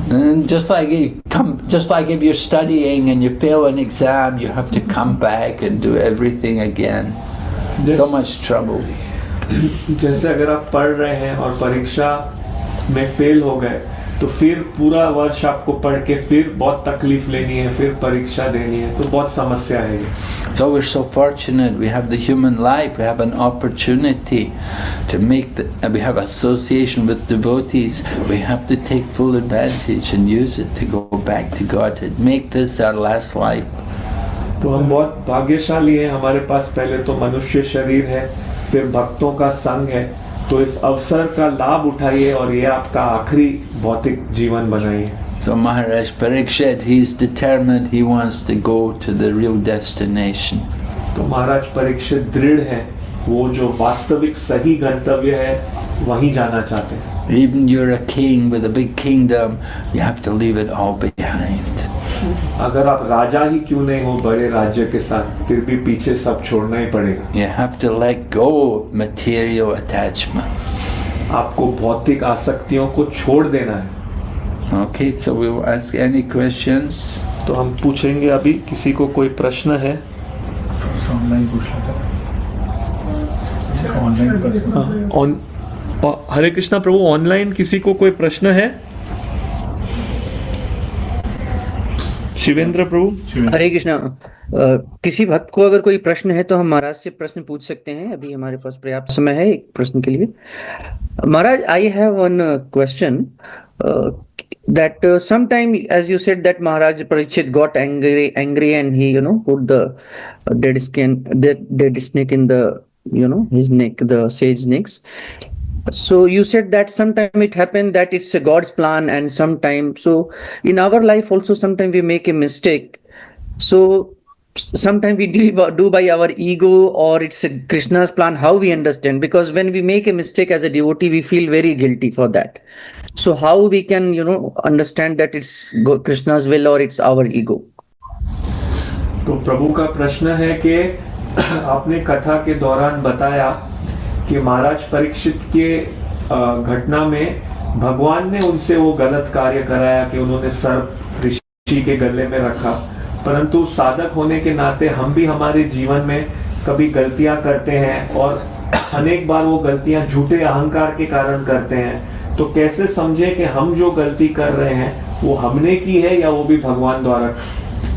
And just like if you're studying and you fail an exam, you have to come back and do everything again. So much trouble. जैसे अगर आप पढ़ रहे हैं और परीक्षा में फेल हो गए तो फिर पूरा वर्ष आपको पढ़ के फिर बहुत तकलीफ लेनी है, फिर परीक्षा देनी है, तो बहुत समस्या है। So we're so fortunate. We have the human life. We have an opportunity to make we have association with devotees. We have to take full advantage and use it to go back to God, to make this our last life. तो हम बहुत भाग्यशाली हैं, हमारे पास पहले तो मनुष्य शरीर है, फिर भक्तों का संग है। तो इस अवसर का लाभ उठाइए और ये आपका आखिरी भौतिक जीवन बनाइए। So Maharaj Parikshit, he's determined. He wants to go to the real destination. तो महाराज परीक्षित दृढ़ है, वो जो वास्तविक सही गंतव्य है वहीं जाना चाहते हैं। Even you're a king with a big kingdom, you have to leave it all behind. अगर आप राजा ही क्यों नहीं हो बड़े राज्य के साथ, फिर भी पीछे सब छोड़ना ही पड़ेगा। You have to let go of material attachment. आपको भौतिक आसक्तियों को छोड़ देना है। Okay, so we will ask any questions. तो हम पूछेंगे अभी किसी को कोई प्रश्न है। हरे कृष्णा प्रभु, ऑनलाइन किसी को कोई प्रश्न है? शिवेंद्र प्रभु। हरे कृष्णा। किसी भक्त को अगर कोई प्रश्न है तो हम महाराज से प्रश्न पूछ सकते हैं। अभी हमारे पास पर्याप्त समय है एक प्रश्न के लिए। Maharaj, I have one question that sometime, as you said, that Maharaj Parikshit got angry and he put the dead snake in the his neck, the sage snakes. So you said that sometime it happened that it's a God's plan, and sometime, so in our life also sometimes we make a mistake. So sometimes we do by our ego, or it's a Krishna's plan. How we understand? Because when we make a mistake as a devotee, we feel very guilty for that. So how we can understand that it's Krishna's will or it's our ego? तो प्रभु का प्रश्न है कि आपने कथा के दौरान बताया कि महाराज परीक्षित के घटना में भगवान ने उनसे वो गलत कार्य कराया कि उन्होंने सर्प ऋषि के गले में रखा, परंतु साधक होने के नाते हम भी हमारे जीवन में कभी गलतियां करते हैं और अनेक बार वो गलतियां झूठे अहंकार के कारण करते हैं। तो कैसे समझे कि हम जो गलती कर रहे हैं वो हमने की है या वो भी भगवान द्वारा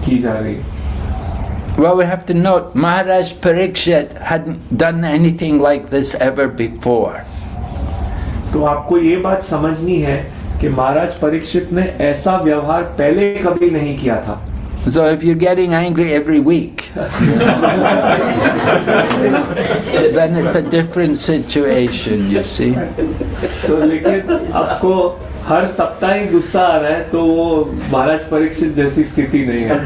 की जा रही है? Well, we have to note Maharaj Parikshit hadn't done anything like this ever before. तो आपको ये बात समझनी है कि महाराज परीक्षित ने ऐसा व्यवहार पहले कभी नहीं किया था। So if you're getting angry every week, then it's a different situation, you see. तो लेकिन आपको हर सप्ताह ही गुस्सा आ रहा है तो वो महाराज परीक्षित जैसी स्थिति नहीं है।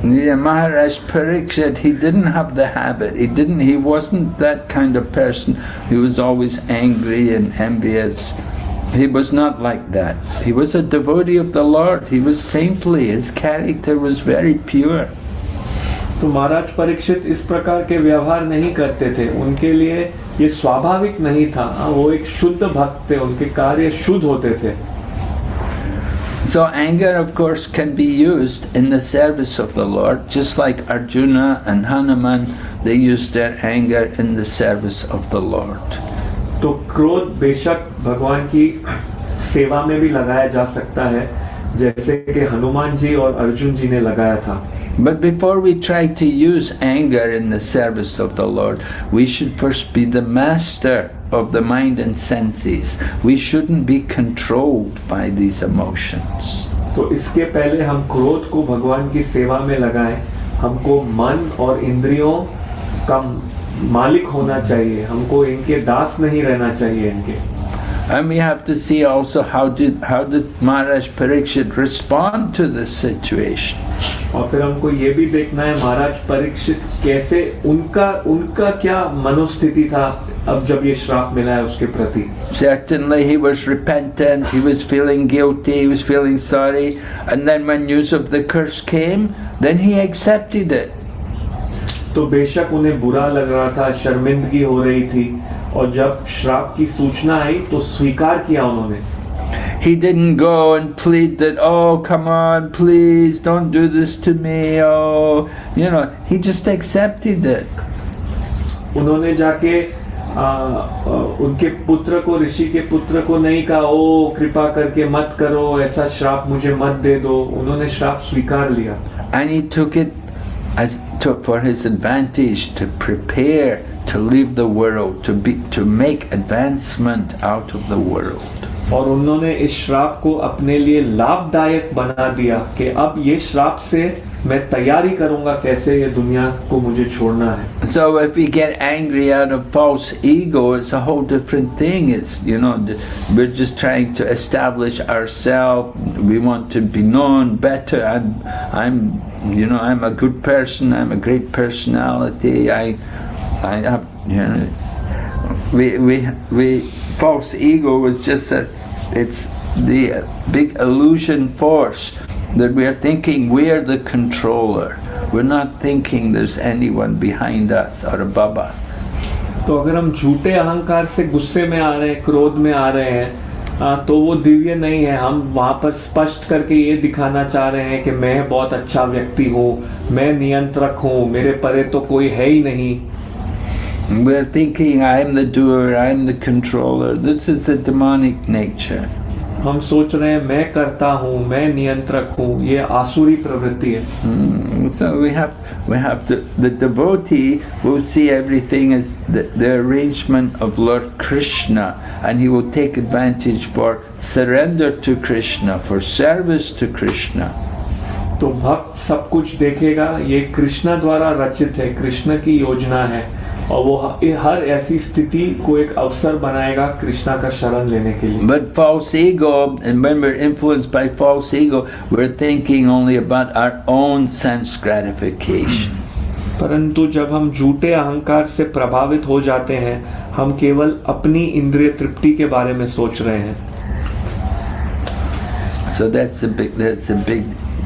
Yeah, Maharaj Parikshit, he didn't have the habit. He wasn't that kind of person who was always angry and envious. He was not like that. He was a devotee of the Lord. He was saintly. His character was very pure. तो महाराज परीक्षित इस प्रकार के व्यवहार नहीं करते थे, उनके लिए ये स्वाभाविक नहीं था। वो एक शुद्ध भक्त थे, उनके कार्य शुद्ध होते थे। So anger, of course, can be used in the service of the Lord, just like Arjuna and Hanuman, they used their anger in the service of the Lord. तो क्रोध बेशक भगवान की सेवा में भी लगाया जा सकता है, जैसे कि हनुमान जी और अर्जुन जी ने लगाया था। But before we try to use anger in the service of the Lord, we should first be the master of the mind and senses. We shouldn't be controlled by these emotions. तो इसके पहले हम क्रोध को भगवान की सेवा में लगाएं, हमको मन और इंद्रियों का मालिक होना चाहिए, हमको इनके दास नहीं रहना चाहिए इनके। And we have to see also how did Maharaj Parikshit respond to this situation. और फिर हमको ये भी देखना है महाराज परीक्षित कैसे उनका क्या मनोस्थिति था अब जब ये श्राप मिला है उसके प्रति। Certainly he was repentant, he was feeling guilty, he was feeling sorry, and then when news of the curse came, then he accepted it. तो बेशक उन्हें बुरा लग रहा था, शर्मिंदगी हो रही थी, और जब श्राप की सूचना आई तो स्वीकार किया उन्होंने। He didn't go and plead that, oh, come on, please, don't do this to me, oh, he just accepted it. उन्होंने जाके उनके पुत्र को, ऋषि के पुत्र को नहीं कहा, ओ कृपा करके मत करो, ऐसा श्राप मुझे मत दे दो। उन्होंने श्राप स्वीकार लिया। And he took it for his advantage to prepare to leave the world, to make advancement out of the world. और उन्होंने इस श्राप को अपने लिए लाभदायक बना दिया कि अब ये श्राप से मैं तैयारी करूंगा कैसे ये दुनिया को मुझे छोड़ना है। So if we get angry out of false ego, it's a whole different thing. It's we're just trying to establish ourselves. We want to be known better. I'm a good person. I'm a great personality. I have we false ego is just it's the big illusion force that we are thinking we are the controller. We're not thinking there's anyone behind us or above us. तो अगर हम झूठे अहंकार से गुस्से में आ रहे हैं, क्रोध में आ रहे हैं, तो वो दिव्य नहीं है। हम वहाँ पर स्पष्ट करके ये दिखाना चाह रहे हैं कि मैं बहुत अच्छा व्यक्ति हूँ, मैं नियंत्रक हूँ, मेरे परे तो कोई है ही नहीं। We're thinking, I'm the doer, I'm the controller. This is a demonic nature. हम सोच रहे हैं मैं करता हूँ, मैं नियंत्रक हूँ, ये आसुरी प्रवृत्ति है। So we have to, the devotee will see everything as the arrangement of Lord Krishna, and he will take advantage for surrender to Krishna, for service to Krishna. तो भक्त सब कुछ देखेगा, ये कृष्ण द्वारा रचित है, कृष्ण की योजना है, और वो हर ऐसी स्थिति को एक अवसर बनाएगा कृष्णा का शरण लेने के लिए। But false ego, and when we're influenced by false ego, we're thinking only about our own sense gratification. परंतु जब हम झूठे अहंकार से प्रभावित हो जाते हैं, हम केवल अपनी इंद्रिय तृप्ति के बारे में सोच रहे हैं। So that's a big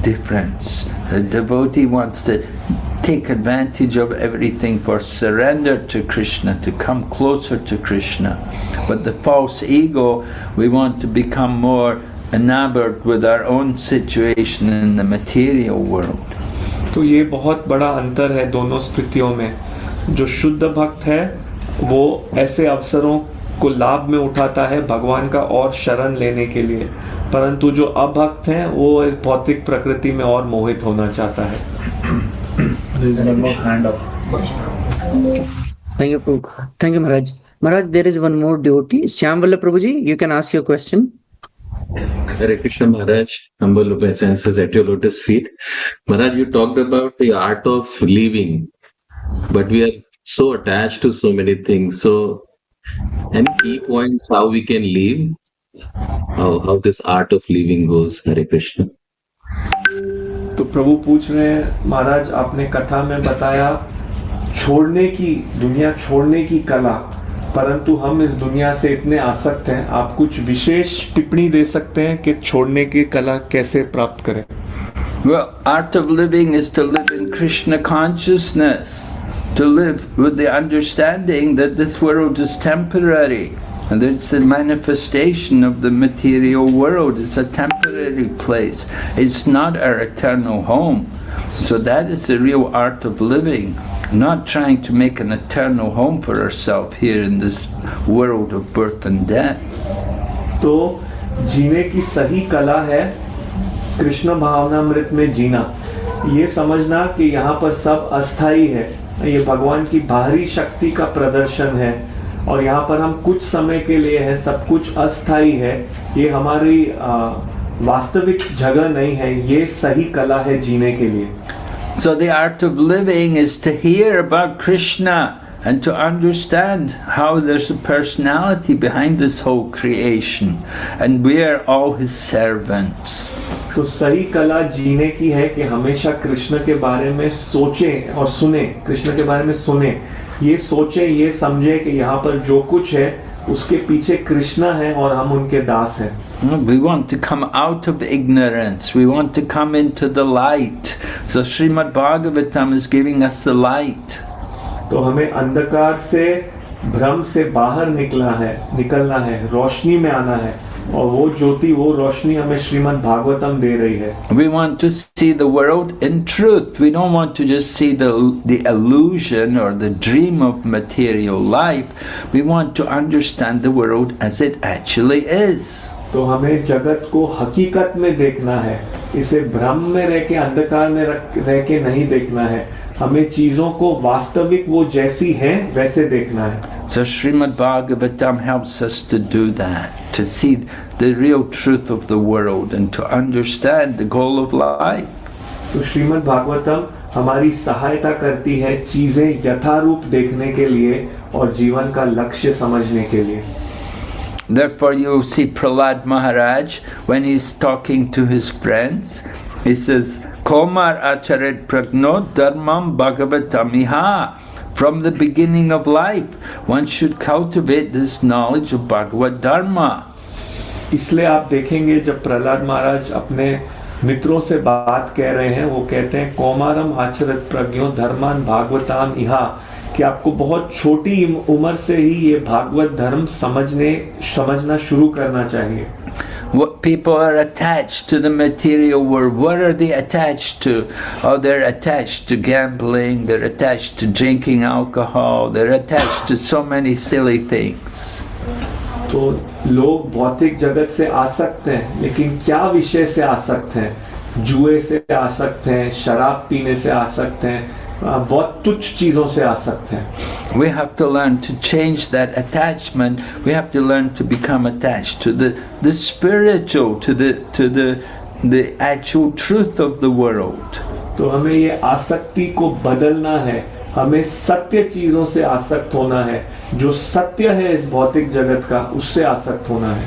difference. The devotee wants to take advantage of everything for surrender to Krishna, to come closer to Krishna. But the false ego, we want to become more enamored with our own situation in the material world. तो ये बहुत बड़ा अंतर है दोनों स्थितियों में। जो शुद्ध भक्त है वो ऐसे अवसरों को लाभ में उठाता है भगवान का और शरण लेने के लिए, परंतु जो अभक्त हैं वो भौतिक प्रकृति में और मोहित होना चाहता है। Thank you, Prabhu. Thank you, Maharaj. Maharaj, there is one more devotee. Shyamvala Prabhuji, you can ask your question. Hare Krishna Maharaj, humble obeisances at your lotus feet. Maharaj, you talked about the art of living, but we are so attached to so many things. So, any key points how we can live? How this art of living goes? Hare Krishna. तो प्रभु पूछ रहे हैं, महाराज आपने कथा में बताया छोड़ने की, दुनिया छोड़ने की कला, परंतु हम इस दुनिया से इतने आसक्त हैं, आप कुछ विशेष टिप्पणी दे सकते हैं कि छोड़ने की कला कैसे प्राप्त करें? Well, art of living is to live in Krishna consciousness, to live with the understanding that this world is temporary, and it's a manifestation of the material world. It's a temporary place. It's not our eternal home. So that is the real art of living, not trying to make an eternal home for ourselves here in this world of birth and death. तो जीने की सही कला है कृष्ण भावनामृत में जीना, ये समझना कि यहाँ पर सब अस्थाई है, ये भगवान की बाहरी शक्ति का प्रदर्शन है, और यहाँ पर हम कुछ समय के लिए है, सब कुछ अस्थाई है, ये हमारी वास्तविक जगह नहीं है, ये सही कला है जीने के लिए। So the art of living is to hear about Krishna and to understand how there's a personality behind this whole creation, and we are all his servants. तो सही कला जीने की है कि हमेशा कृष्ण के बारे में सोचें और सुने, कृष्ण के बारे में सुने, ये सोचे, ये समझे कि यहाँ पर जो कुछ है उसके पीछे कृष्ण है और हम उनके दास हैं। We want to come out of ignorance. We want to come into the light. So Srimad Bhagavatam is giving us the light. तो हमें अंधकार से, भ्रम से बाहर निकलना है, रोशनी में आना है, और वो ज्योति, वो रोशनी हमें श्रीमद् भागवतम दे रही है। We want to see the world in truth. We don't want to just see the illusion or the dream of material life. We want to understand the world as it actually is. तो हमें जगत को हकीकत में देखना है, इसे भ्रम में रह के, अंधकार में रह के नहीं देखना है, हमें चीजों को वास्तविक वो जैसी हैं वैसे देखना है। So Srimad Bhagavatam helps us to do that, to see the real truth of the world and to understand the goal of life. तो श्रीमद् भागवतम हमारी सहायता करती है चीजें यथारूप देखने के लिए और जीवन का लक्ष्य समझने के लिए। Therefore you see Prahlad Maharaj, when he's talking to his friends, he says, Komar acharet pragnot dharmam bhagavatamiha. From the beginning of life, one should cultivate this knowledge of Bhagavad Dharma. इसलिए आप देखेंगे जब प्रहलाद महाराज अपने मित्रों से बात कह रहे हैं, वो कहते हैं कौमारम आचरत प्रज्ञो धर्मान भागवताम इहा, कि आपको बहुत छोटी उम्र से ही ये भागवत धर्म समझना शुरू करना चाहिए। people are attached to the material world. What are they attached to? Oh, they're attached to gambling, they're attached to drinking alcohol, they're attached to so many silly things. तो लोग भौतिक जगत से आसक्त हैं, लेकिन क्या विषय से आसक्त हैं? जुए से आसक्त हैं, शराब पीने से आसक्त हैं, बहुत तुच्छ चीजों से आसक्त हैं। We have to learn to change that attachment. We have to learn to become attached to the spiritual, to the actual truth of the world. तो हमें ये आसक्ति को बदलना है, हमें सत्य चीजों से आसक्त होना है, जो सत्य है इस भौतिक जगत का, उससे आसक्त होना है।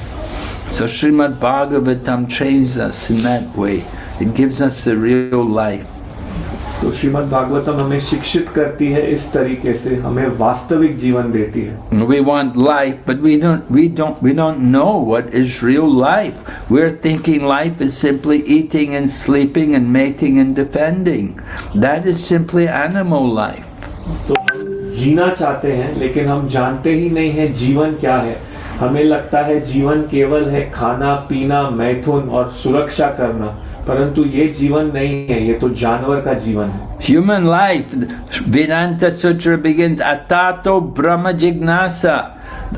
So Srimad Bhagavatam trains us in that way. It gives us the real life. तो श्रीमद् भागवतम हमें शिक्षित करती है इस तरीके से, हमें वास्तविक जीवन देती है। We want life, but we don't know what is real life. We're thinking life is simply eating and sleeping and mating and defending. That is simply animal life. तो जीना चाहते हैं, लेकिन हम जानते ही नहीं है जीवन क्या है। हमें लगता है जीवन केवल है खाना पीना, मैथुन और सुरक्षा करना, परंतु ये जीवन नहीं है, ये तो जानवर का जीवन है। Human life, Vedanta Sutra begins, Atato Brahma Jignasa.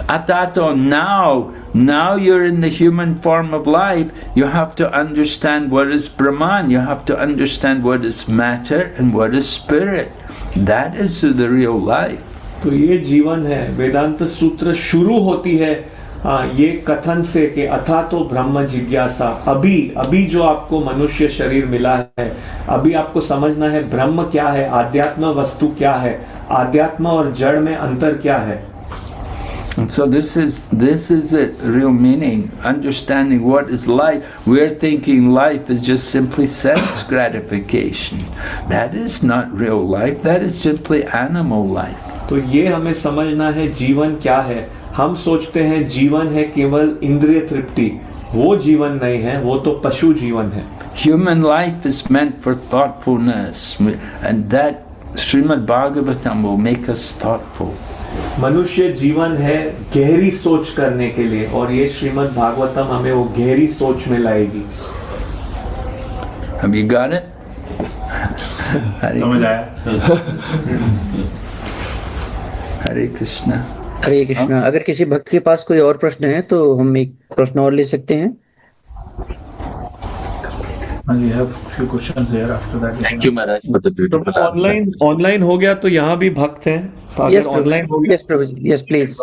Atato, now you're in the human form of life, you have to understand what is Brahman, you have to understand what is matter and what is spirit. That is the real life. तो ये जीवन है। वेदांत सूत्र शुरू होती है ये कथन से कि अथा तो ब्रह्म जिज्ञासा, अभी जो आपको मनुष्य शरीर मिला है, अभी आपको समझना है ब्रह्म क्या है, आध्यात्म वस्तु क्या है, आध्यात्म और जड़ में अंतर क्या है। And so this is the real meaning, understanding what is life. We're thinking life is just simply sense gratification. That is not real life, that is simply animal life. तो ये हमें समझना है जीवन क्या है। हम सोचते हैं जीवन है केवल इंद्रिय तृप्ति, वो जीवन नहीं है, वो तो पशु जीवन है। Human life is meant for thoughtfulness, and that Srimad Bhagavatam will make us thoughtful. मनुष्य जीवन है गहरी सोच करने के लिए, और ये श्रीमद् भागवतम हमें वो गहरी सोच में लाएगी। Have you got it? Hare Krishna. हरे कृष्णा। अगर किसी भक्त के पास कोई और प्रश्न है तो हम एक प्रश्न और ले सकते हैं। We have few questions here after that. Thank you, Maharaj, for the beautiful answer. Online हो गया तो यहाँ भी भक्त हैं। यस ऑनलाइन हो गया, yes Prabhu ji, yes please.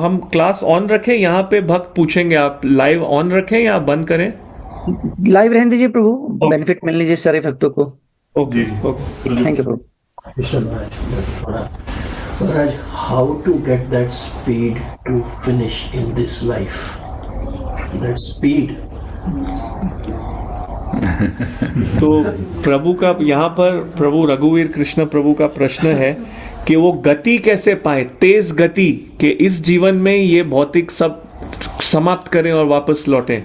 हम क्लास ऑन रखें, यहाँ पे भक्त पूछेंगे, आप लाइव ऑन रखें या बंद करें? लाइव रहने दीजिए प्रभु, बेनिफिट मिल लीजिए सारे भक्तों को। Okay thank you Prabhu. Maharaj, how to get that speed to finish in this life? That speed. तो प्रभु का यहाँ पर प्रभु रघुवीर कृष्ण प्रभु का प्रश्न है कि वो गति कैसे पाए, तेज गति, कि इस जीवन में ये भौतिक सब समाप्त करें और वापस लौटें।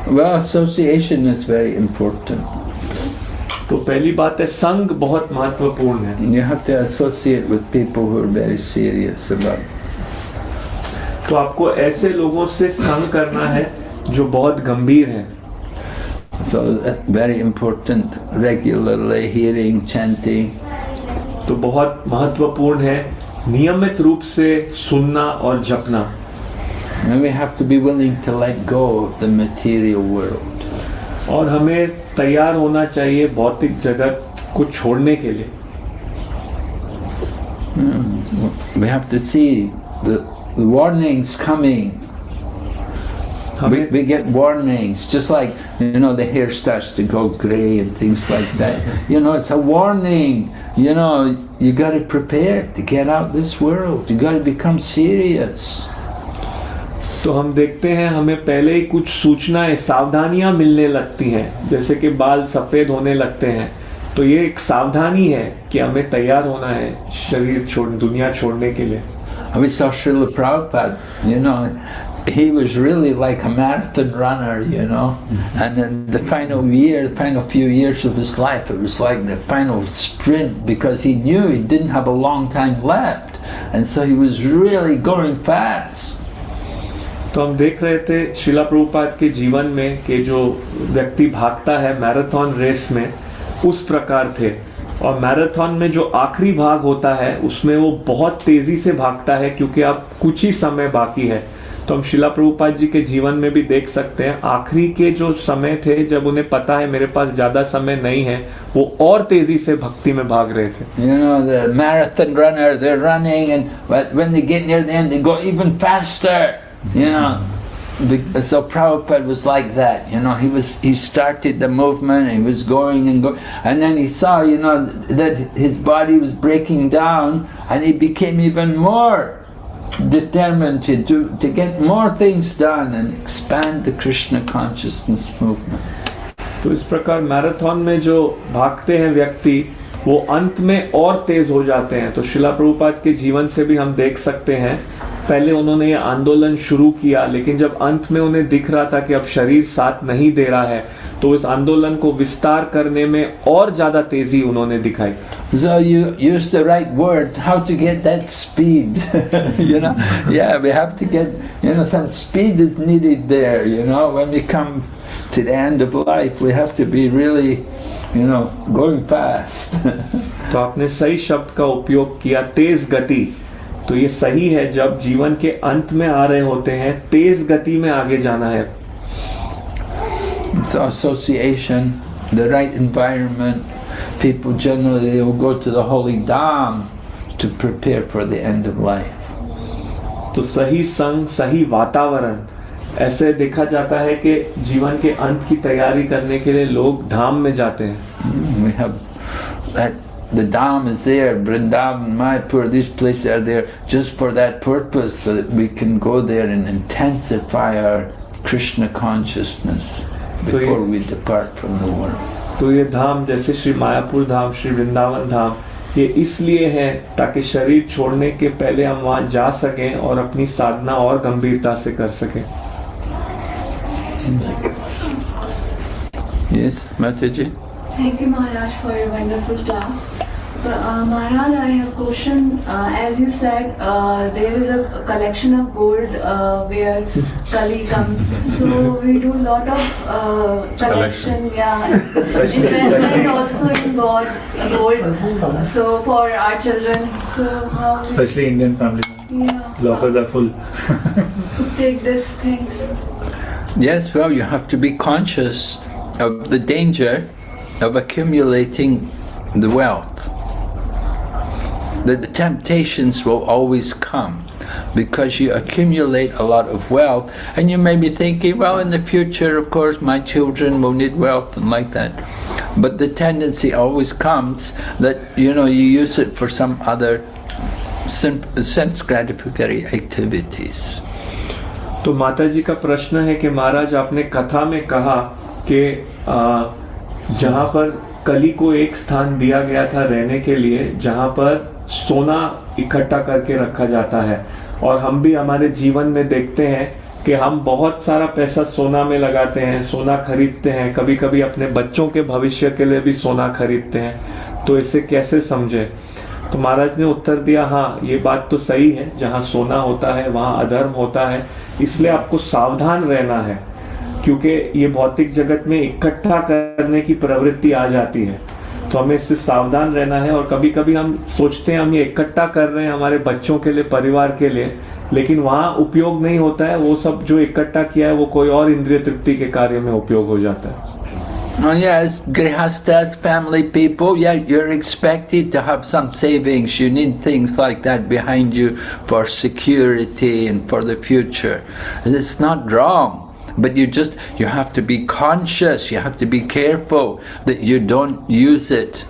Well, association is very important. तो पहली बात है संग बहुत महत्वपूर्ण है। You have to associate with people who are very serious about it. तो आपको ऐसे लोगों से संग करना है जो बहुत गंभीर हैं। So very important, regularly hearing, chanting. तो बहुत महत्वपूर्ण है नियमित रूप से सुनना और जपना। And we have to be willing to let go of the material world. और हमें तैयार होना चाहिए भौतिक जगत को छोड़ने के लिए। We have to see the warnings coming. We get warnings, just like, the hair starts to go gray and things like that. It's a warning. You got to prepare to get out this world. You got to become serious. तो हम देखते हैं हमें पहले ही कुछ सूचनाएं, सावधानियां मिलने लगती हैं, जैसे कि बाल सफेद होने लगते हैं। तो ये एक सावधानी है कि हमें तैयार होना है शरीर दुनिया छोड़ने के लिए। We saw Srila Prabhupada, he was really like a marathon runner, and in the final few years of his life, it was like the final sprint, because he knew he didn't have a long time left, and so he was really going fast. तो हम देख रहे थे शिला प्रभुपाद के जीवन में कि जो व्यक्ति भागता है मैराथन रेस में उस प्रकार थे, और मैराथन में जो आखिरी भाग होता है उसमें वो बहुत तेजी से भागता है क्योंकि अब कुछ ही समय बाकी है। तो हम शिला प्रभुपाद जी के जीवन में भी देख सकते हैं आखिरी के जो समय थे जब उन्हें पता है मेरे पास ज्यादा समय नहीं है, वो और तेजी से भक्ति में भाग रहे थे। You know, the marathon runner, they're running, and when they get near the end, they go even faster. You know, so Prabhupada was like that. You know, he started the movement, and he was going and going, and then he saw, you know, that his body was breaking down, and he became even more determined to get more things done and expand the Krishna consciousness movement. तो इस प्रकार marathon में जो भागते हैं व्यक्ति वो अंत में और तेज हो जाते हैं। तो शिला प्रभुपाद के जीवन से भी हम देख सकते हैं, पहले उन्होंने ये आंदोलन शुरू किया, लेकिन जब अंत में उन्हें दिख रहा था कि अब शरीर साथ नहीं दे रहा है, तो इस आंदोलन को विस्तार करने में और ज्यादा तेजी उन्होंने दिखाई। So you used the right word, how to get that speed. You know, yeah, we have to get, you know, some speed is needed there. You know, when we come to the end of life, we have to be really, you know, going fast. तो आपने सही शब्द का उपयोग किया, तेज गति। तो ये सही है, जब जीवन के अंत में आ रहे होते हैं तेज गति में आगे जाना है। So association, the right environment, people generally will go to the holy dham to prepare for the end of life. तो सही संग, सही वातावरण, ऐसे देखा जाता है कि जीवन के अंत की तैयारी करने के लिए लोग धाम में जाते हैं। We have that, the dham is there, Vrindavan, Mayapur, these places are there just for that purpose, so that we can go there and intensify our Krishna consciousness before we depart from the world. तो ये धाम जैसे श्री मायापुर धाम, श्री वृंदावन धाम, ये इसलिए है ताकि शरीर छोड़ने के पहले हम वहाँ जा सकें और अपनी साधना और गंभीरता से कर सकें। Yes, Mataji? Thank you, Maharaj, for your wonderful class. Maharaj, I have a question. As you said, there is a collection of gold where Kali comes. So we do a lot of collection, yeah, investment also in gold. So for our children, so how we, Especially Indian family. yeah, Lockers are full. take these things. Yes, well, you have to be conscious of the danger of accumulating the wealth. The temptations will always come because you accumulate a lot of wealth, and you may be thinking, well, in the future, of course, my children will need wealth and like that. But the tendency always comes that, you know, you use it for some other sense gratifying activities. तो माता जी का प्रश्न है कि महाराज, आपने कथा में कहा कि जहाँ पर कली को एक स्थान दिया गया था रहने के लिए, जहाँ पर सोना इकट्ठा करके रखा जाता है, और हम भी हमारे जीवन में देखते हैं कि हम बहुत सारा पैसा सोना में लगाते हैं, सोना खरीदते हैं, कभी कभी अपने बच्चों के भविष्य के लिए भी सोना खरीदते हैं। तो इसे कैसे समझे? तो महाराज ने उत्तर दिया, हाँ, ये बात तो सही है, जहाँ सोना होता है वहाँ अधर्म होता है, इसलिए आपको सावधान रहना है, क्योंकि ये भौतिक जगत में इकट्ठा करने की प्रवृत्ति आ जाती है। तो हमें इससे सावधान रहना है। और कभी कभी हम सोचते हैं हम ये इकट्ठा कर रहे हैं हमारे बच्चों के लिए, परिवार के लिए, लेकिन वहाँ उपयोग नहीं होता है। वो सब जो इकट्ठा किया है वो कोई और इंद्रिय तृप्ति के कार्य में उपयोग हो जाता है। Oh yes, grihastas, family people, yeah, you're expected to have some savings. You need things like that behind you for security and for the future. And it's not wrong, but you have to be conscious, you have to be careful that you don't use it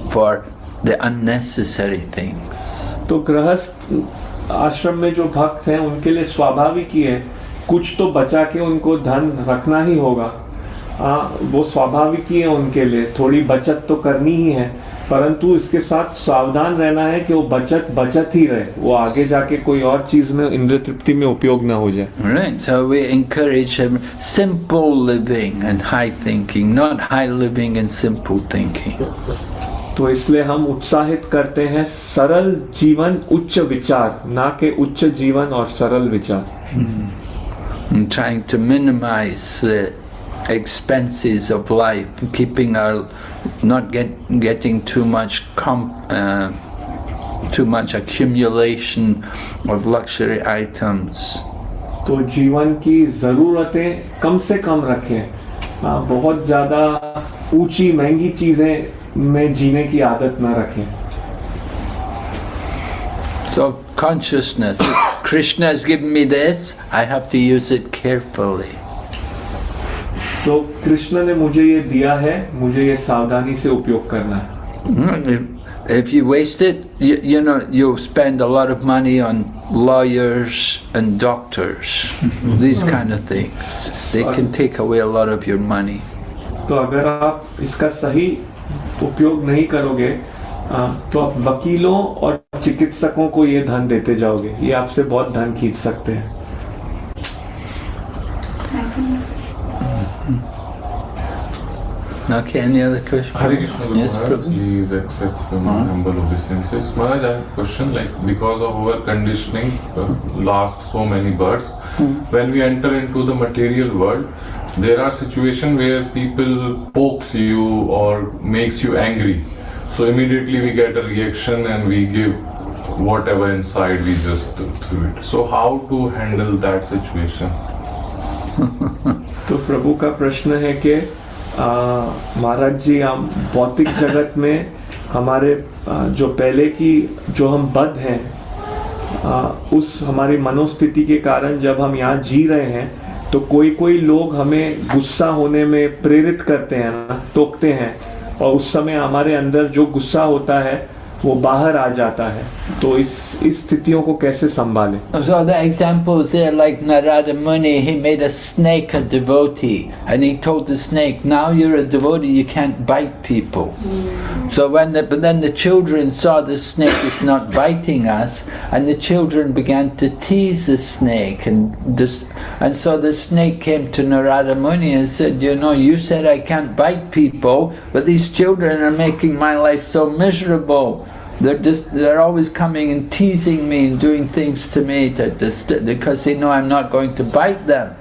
for the unnecessary things. तो गृहस्थ आश्रम में जो भक्त हैं उनके लिए स्वाभाविक ही है, कुछ तो बचा के उनको धन रखना ही होगा। वो स्वाभाविक ही है, उनके लिए थोड़ी बचत तो करनी ही है, परंतु इसके साथ सावधान रहना है कि वो बचत ही रहे, वो आगे जाके कोई और चीज में इंद्रिय तृप्ति में उपयोग ना हो जाए। Right, so we encourage simple living and high thinking, not high living and simple thinking. तो इसलिए हम उत्साहित करते हैं सरल जीवन, उच्च विचार, ना कि उच्च जीवन और सरल विचार। and trying to minimize the expenses of life, keeping not getting too much accumulation of luxury items. तो जीवन की ज़रूरतें कम से कम रखें, बहुत ज़्यादा ऊंची महंगी चीज़ें में जीने की आदत न रखें. So consciousness, Krishna has given me this, I have to use it carefully. तो कृष्ण ने मुझे ये दिया है, मुझे ये सावधानी से उपयोग करना है. If you waste it, you'll spend a lot of money on lawyers and doctors, these kind of things. They can take away a lot of your money. तो अगर आप इसका सही उपयोग नहीं करोगे, तो आप वकीलों और चिकित्सकों को ये धन देते जाओगे, ये आपसे बहुत धन खींच सकते हैं. Okay, any other questions? Hare Krishna, Guru Yes, Maharaj, Prabhu. please accept my humble obeisances. Maharaj, I have a question, like because of our conditioning, last so many births, when we enter into the material world, there are situations where people pokes you or makes you angry. So immediately we get a reaction and we give whatever inside, we just through it. So how to handle that situation? तो प्रभु का प्रश्न है कि महाराज जी, हम भौतिक जगत में हमारे जो पहले की जो हम बद्ध हैं, उस हमारी मनोस्थिति के कारण जब हम यहाँ जी रहे हैं, तो कोई लोग हमें गुस्सा होने में प्रेरित करते हैं ना, टोकते हैं, और उस समय हमारे अंदर जो गुस्सा होता है वो बाहर आ जाता है. तो इस स्थितियों को कैसे संभालें? So the examples there, like Narada Muni, he made a snake a devotee, and he told the snake, now you're a devotee, you can't bite people. So but then the children saw the snake is not biting us, and the children began to tease the snake, and so the snake came to Narada Muni and said, you said I can't bite people, but these children are making my life so miserable. They're always coming and teasing me and doing things to me because they know I'm not going to bite them.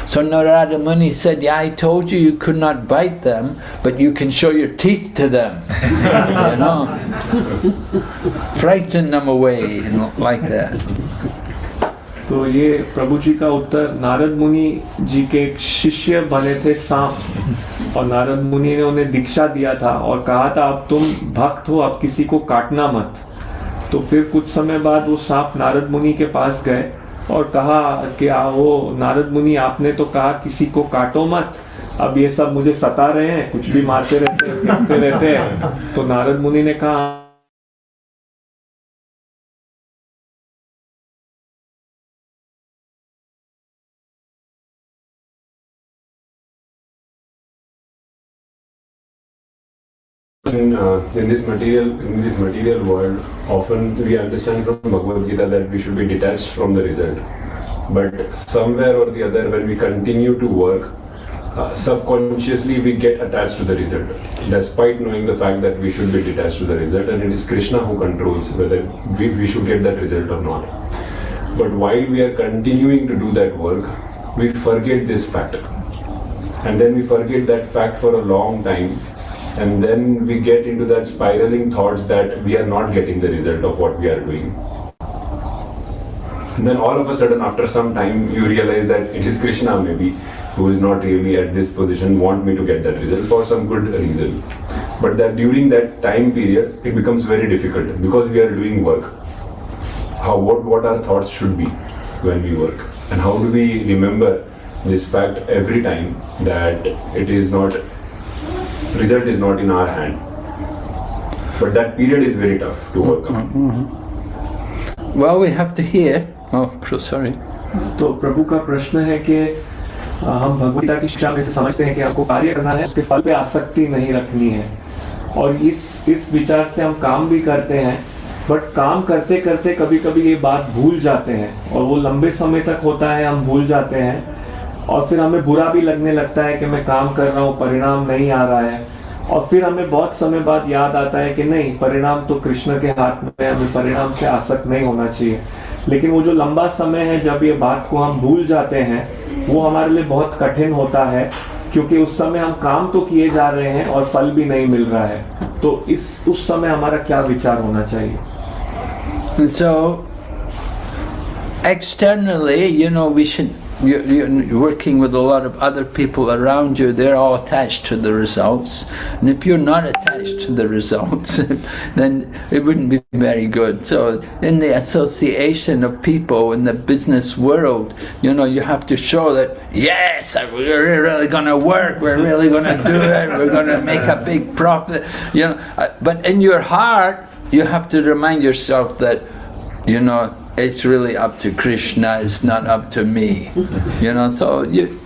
So Narada Muni said, yeah, I told you could not bite them, but you can show your teeth to them. Frighten them away, like that. तो ये प्रभु जी का उत्तर, नारद मुनि जी के एक शिष्य बने थे सांप, और नारद मुनि ने उन्हें दीक्षा दिया था और कहा था अब तुम भक्त हो, अब किसी को काटना मत. तो फिर कुछ समय बाद वो सांप नारद मुनि के पास गए और कहा कि आओ नारद मुनि, आपने तो कहा किसी को काटो मत, अब ये सब मुझे सता रहे हैं, कुछ भी मारते रहते हैं, पीटते रहते हैं. तो नारद मुनि ने कहा, in this material world, often we understand from Bhagavad Gita that we should be detached from the result. But somewhere or the other, when we continue to work, subconsciously we get attached to the result, despite knowing the fact that we should be detached to the result, and it is Krishna who controls whether we should get that result or not. But while we are continuing to do that work, we forget this fact, and then we forget that fact for a long time. And then we get into that spiraling thoughts that we are not getting the result of what we are doing. And then all of a sudden, after some time, you realize that it is Krishna maybe who is not really at this position, want me to get that result for some good reason. But that during that time period, it becomes very difficult because we are doing work. What our thoughts should be when we work, and how do we remember this fact every time that it is not. Result is not in our hand, but that period is very tough to overcome. Well, we have to hear. Oh, sorry. तो प्रभु का प्रश्न है कि हम भगवद गीता की शिक्षा में से समझते हैं कि हमको कार्य करना है, उसके फल पे आसक्ति नहीं रखनी है, और इस विचार से हम काम भी करते हैं, बट काम करते करते कभी कभी ये बात भूल जाते हैं, और वो लंबे समय तक होता है, हम भूल जाते हैं, और फिर हमें बुरा भी लगने लगता है कि मैं काम कर रहा हूँ, परिणाम नहीं आ रहा है, और फिर हमें बहुत समय बाद याद आता है कि नहीं, परिणाम तो कृष्ण के हाथ में है, हमें परिणाम से आसक्त नहीं होना चाहिए. लेकिन वो जो लंबा समय है जब ये बात को हम भूल जाते हैं, वो हमारे लिए बहुत कठिन होता है, क्योंकि उस समय हम काम तो किए जा रहे हैं और फल भी नहीं मिल रहा है। तो उस समय हमारा क्या विचार होना चाहिए? So, externally, you know, you're working with a lot of other people around you, they're all attached to the results. And if you're not attached to the results, then it wouldn't be very good. So in the association of people in the business world, you know, you have to show that, yes, we're really going to work, we're really going to do it, we're going to make a big profit, you know. But in your heart, you have to remind yourself that, you know, it's really up to Krishna, it's not up to me, you know. So you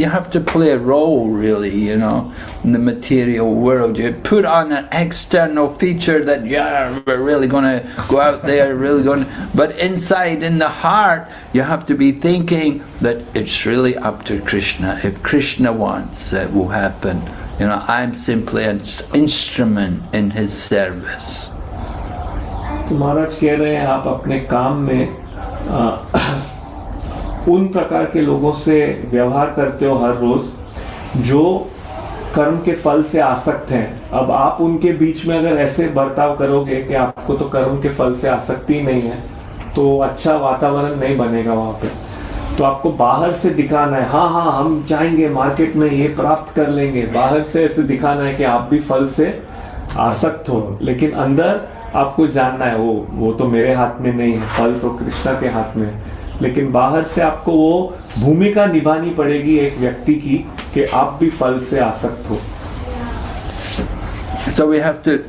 have to play a role, really, you know, in the material world. You put on an external feature that, yeah, we're really going to go out there, really going to, but inside, in the heart, you have to be thinking that it's really up to Krishna. If Krishna wants, that will happen. You know, I'm simply an instrument in his service. तो महाराज कह रहे हैं आप अपने काम में उन प्रकार के लोगों से व्यवहार करते हो हर रोज जो कर्म के फल से आसक्त हैं। अब आप उनके बीच में अगर ऐसे बर्ताव करोगे कि आपको तो कर्म के फल से आसक्ति ही नहीं है, तो अच्छा वातावरण नहीं बनेगा वहाँ पे। तो आपको बाहर से दिखाना है, हाँ हाँ हम जाएंगे मार्केट में ये प्राप्त कर लेंगे, बाहर से ऐसे दिखाना है कि आप भी फल से आसक्त हो, लेकिन अंदर आपको जानना है वो तो मेरे हाथ में नहीं है, फल तो कृष्णा के हाथ में है। लेकिन बाहर से आपको वो भूमिका निभानी पड़ेगी एक व्यक्ति की कि आप भी फल से आसक्त हो। So we have to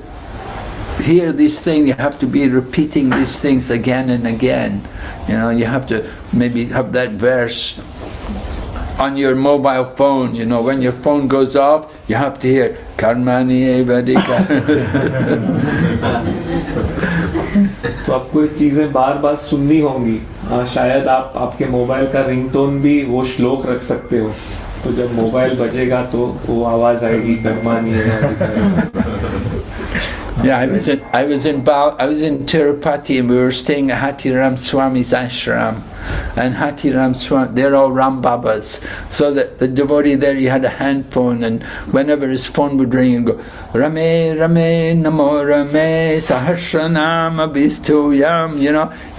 hear these things, you have to be repeating these things again and again. You know, you have to maybe have that verse on your mobile phone, you know, when your phone goes off, you have to hear Karmani Evadika. तो आपको ये चीजें बार बार सुननी होंगी। शायद आप आपके mobile का रिंगटोन भी वो श्लोक रख सकते हो, तो जब मोबाइल बजेगा तो वो आवाज आएगी कर्मानी एवदिका। Yeah, I was in Tirupati, and we were staying at Hatiram Swami's ashram, and Hatiram Swami, they're all Ram Babas. So the devotee there, he had a hand phone, and whenever his phone would ring, he'd go, Rame Rame Namo Rame Sahasranama Bistuyam. You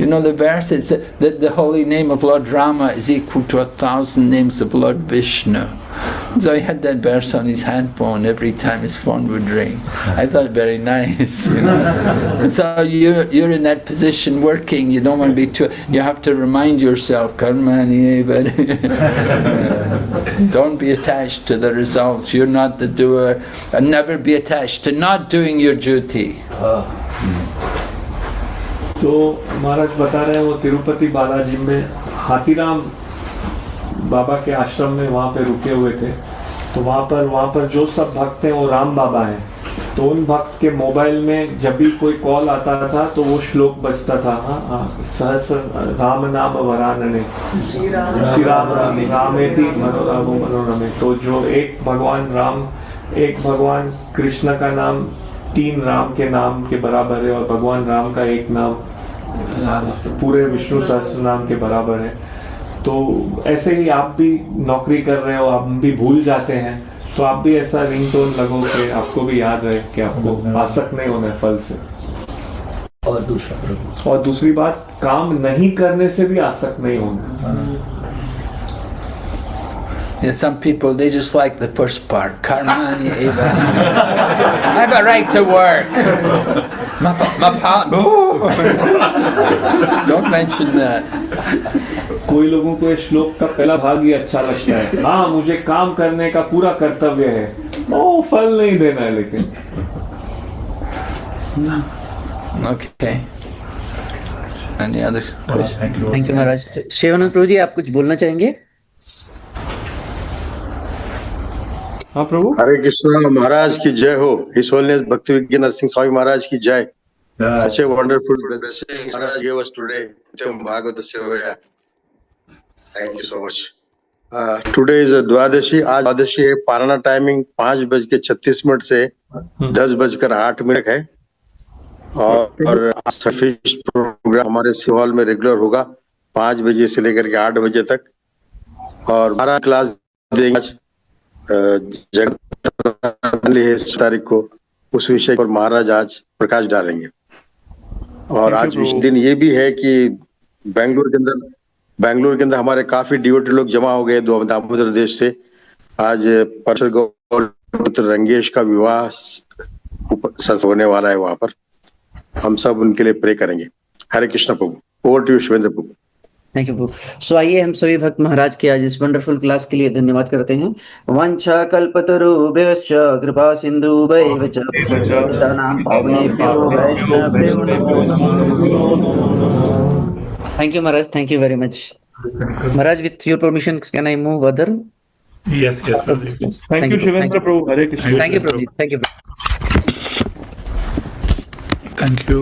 know the verse. It's that the holy name of Lord Rama is equal to 1,000 names of Lord Vishnu. So he had that verse on his handphone every time his phone would ring. I thought very nice, you know. So you're in that position working, you don't want to be too, you have to remind yourself, Karmani, but don't be attached to the results, you're not the doer, and never be attached to not doing your duty. तो महाराज बता रहे हैं वो तिरुपति बालाजी में हाथीराम बाबा के आश्रम में वहाँ पे रुके हुए थे। तो वहाँ पर जो सब भक्त हैं वो राम बाबा हैं। तो उन भक्त के मोबाइल में जब भी कोई कॉल आता था तो वो श्लोक बजता था, सहस्र राम नाम वरानने श्री राम रामेति मनोरमो मनोरमे। तो जो एक भगवान कृष्ण का नाम 3 राम के नाम के बराबर है, और भगवान राम का एक नाम पूरे विष्णु सहस्त्र नाम के बराबर है। तो ऐसे ही आप भी नौकरी कर रहे हो, आप भी भूल जाते हैं, तो आप भी ऐसा रिंगटोन लगो कि आपको भी याद रहे कि आपको आसक्त नहीं होना है फल से। और दूसरी बात, काम नहीं करने से भी आसक्त नहीं होना। Yeah, some people, they just like the first part. Karmani eva. I have a right to work. Don't mention that. कोई लोगों को इस श्लोक का पहला भाग ही अच्छा लगता है, हाँ मुझे काम करने का पूरा कर्तव्य है, ओ फल नहीं देना है लेकिन। Okay. Any other questions? Thank you Maharaj. Shivanand Prabhu ji, आप कुछ बोलना चाहेंगे? हाँ प्रभु। हरे कृष्णा महाराज की जय हो। हिज होलीनेस भक्ति विज्ञान नरसिंह स्वामी महाराज की जय। Such a wonderful blessing Maharaj gave us today. Bhagavatasya Hoya. Thank you so much. Today is द्वादशी। आज द्वादशी है। पारायण टाइमिंग 5:36 से 10:08 है, और फिश प्रोग्राम प्रोग्राम हमारे सिटी हॉल में रेगुलर होगा 5 बजे से लेकर के 8 बजे तक, और 12 क्लास देंगे आज जगह तारीख को उस विषय पर महाराज आज प्रकाश डालेंगे। और आज विशेष दिन ये भी है कि बेंगलुरु के अंदर हमारे काफी डिवोटी लोग जमा हो गए दामोदर देश से। आज परमेश्वर गौपुत्र रंगेश का विवाह होने वाला है वहां पर, हम सब उनके लिए प्रे करेंगे। Hare Krishna Prabhu. Over to you Shivendra Prabhu. Thank you Prabhu. So आइए हम सभी भक्त महाराज के आज इस वंडरफुल क्लास के लिए धन्यवाद करते हैं। वांछा कल्पतरुभ्यश्च कृपा सिन्धुभ्यैव च पतितानां पावनेभ्यो वैष्णवेभ्यो नमो नमः। Thank you, Maharaj. Thank you very much. Maharaj, with your permission, can I move other? Yes, please. Thank you, Shivendra Prabhu. Hare Krishna. Thank you, Prabhu. Thank you. Thank you.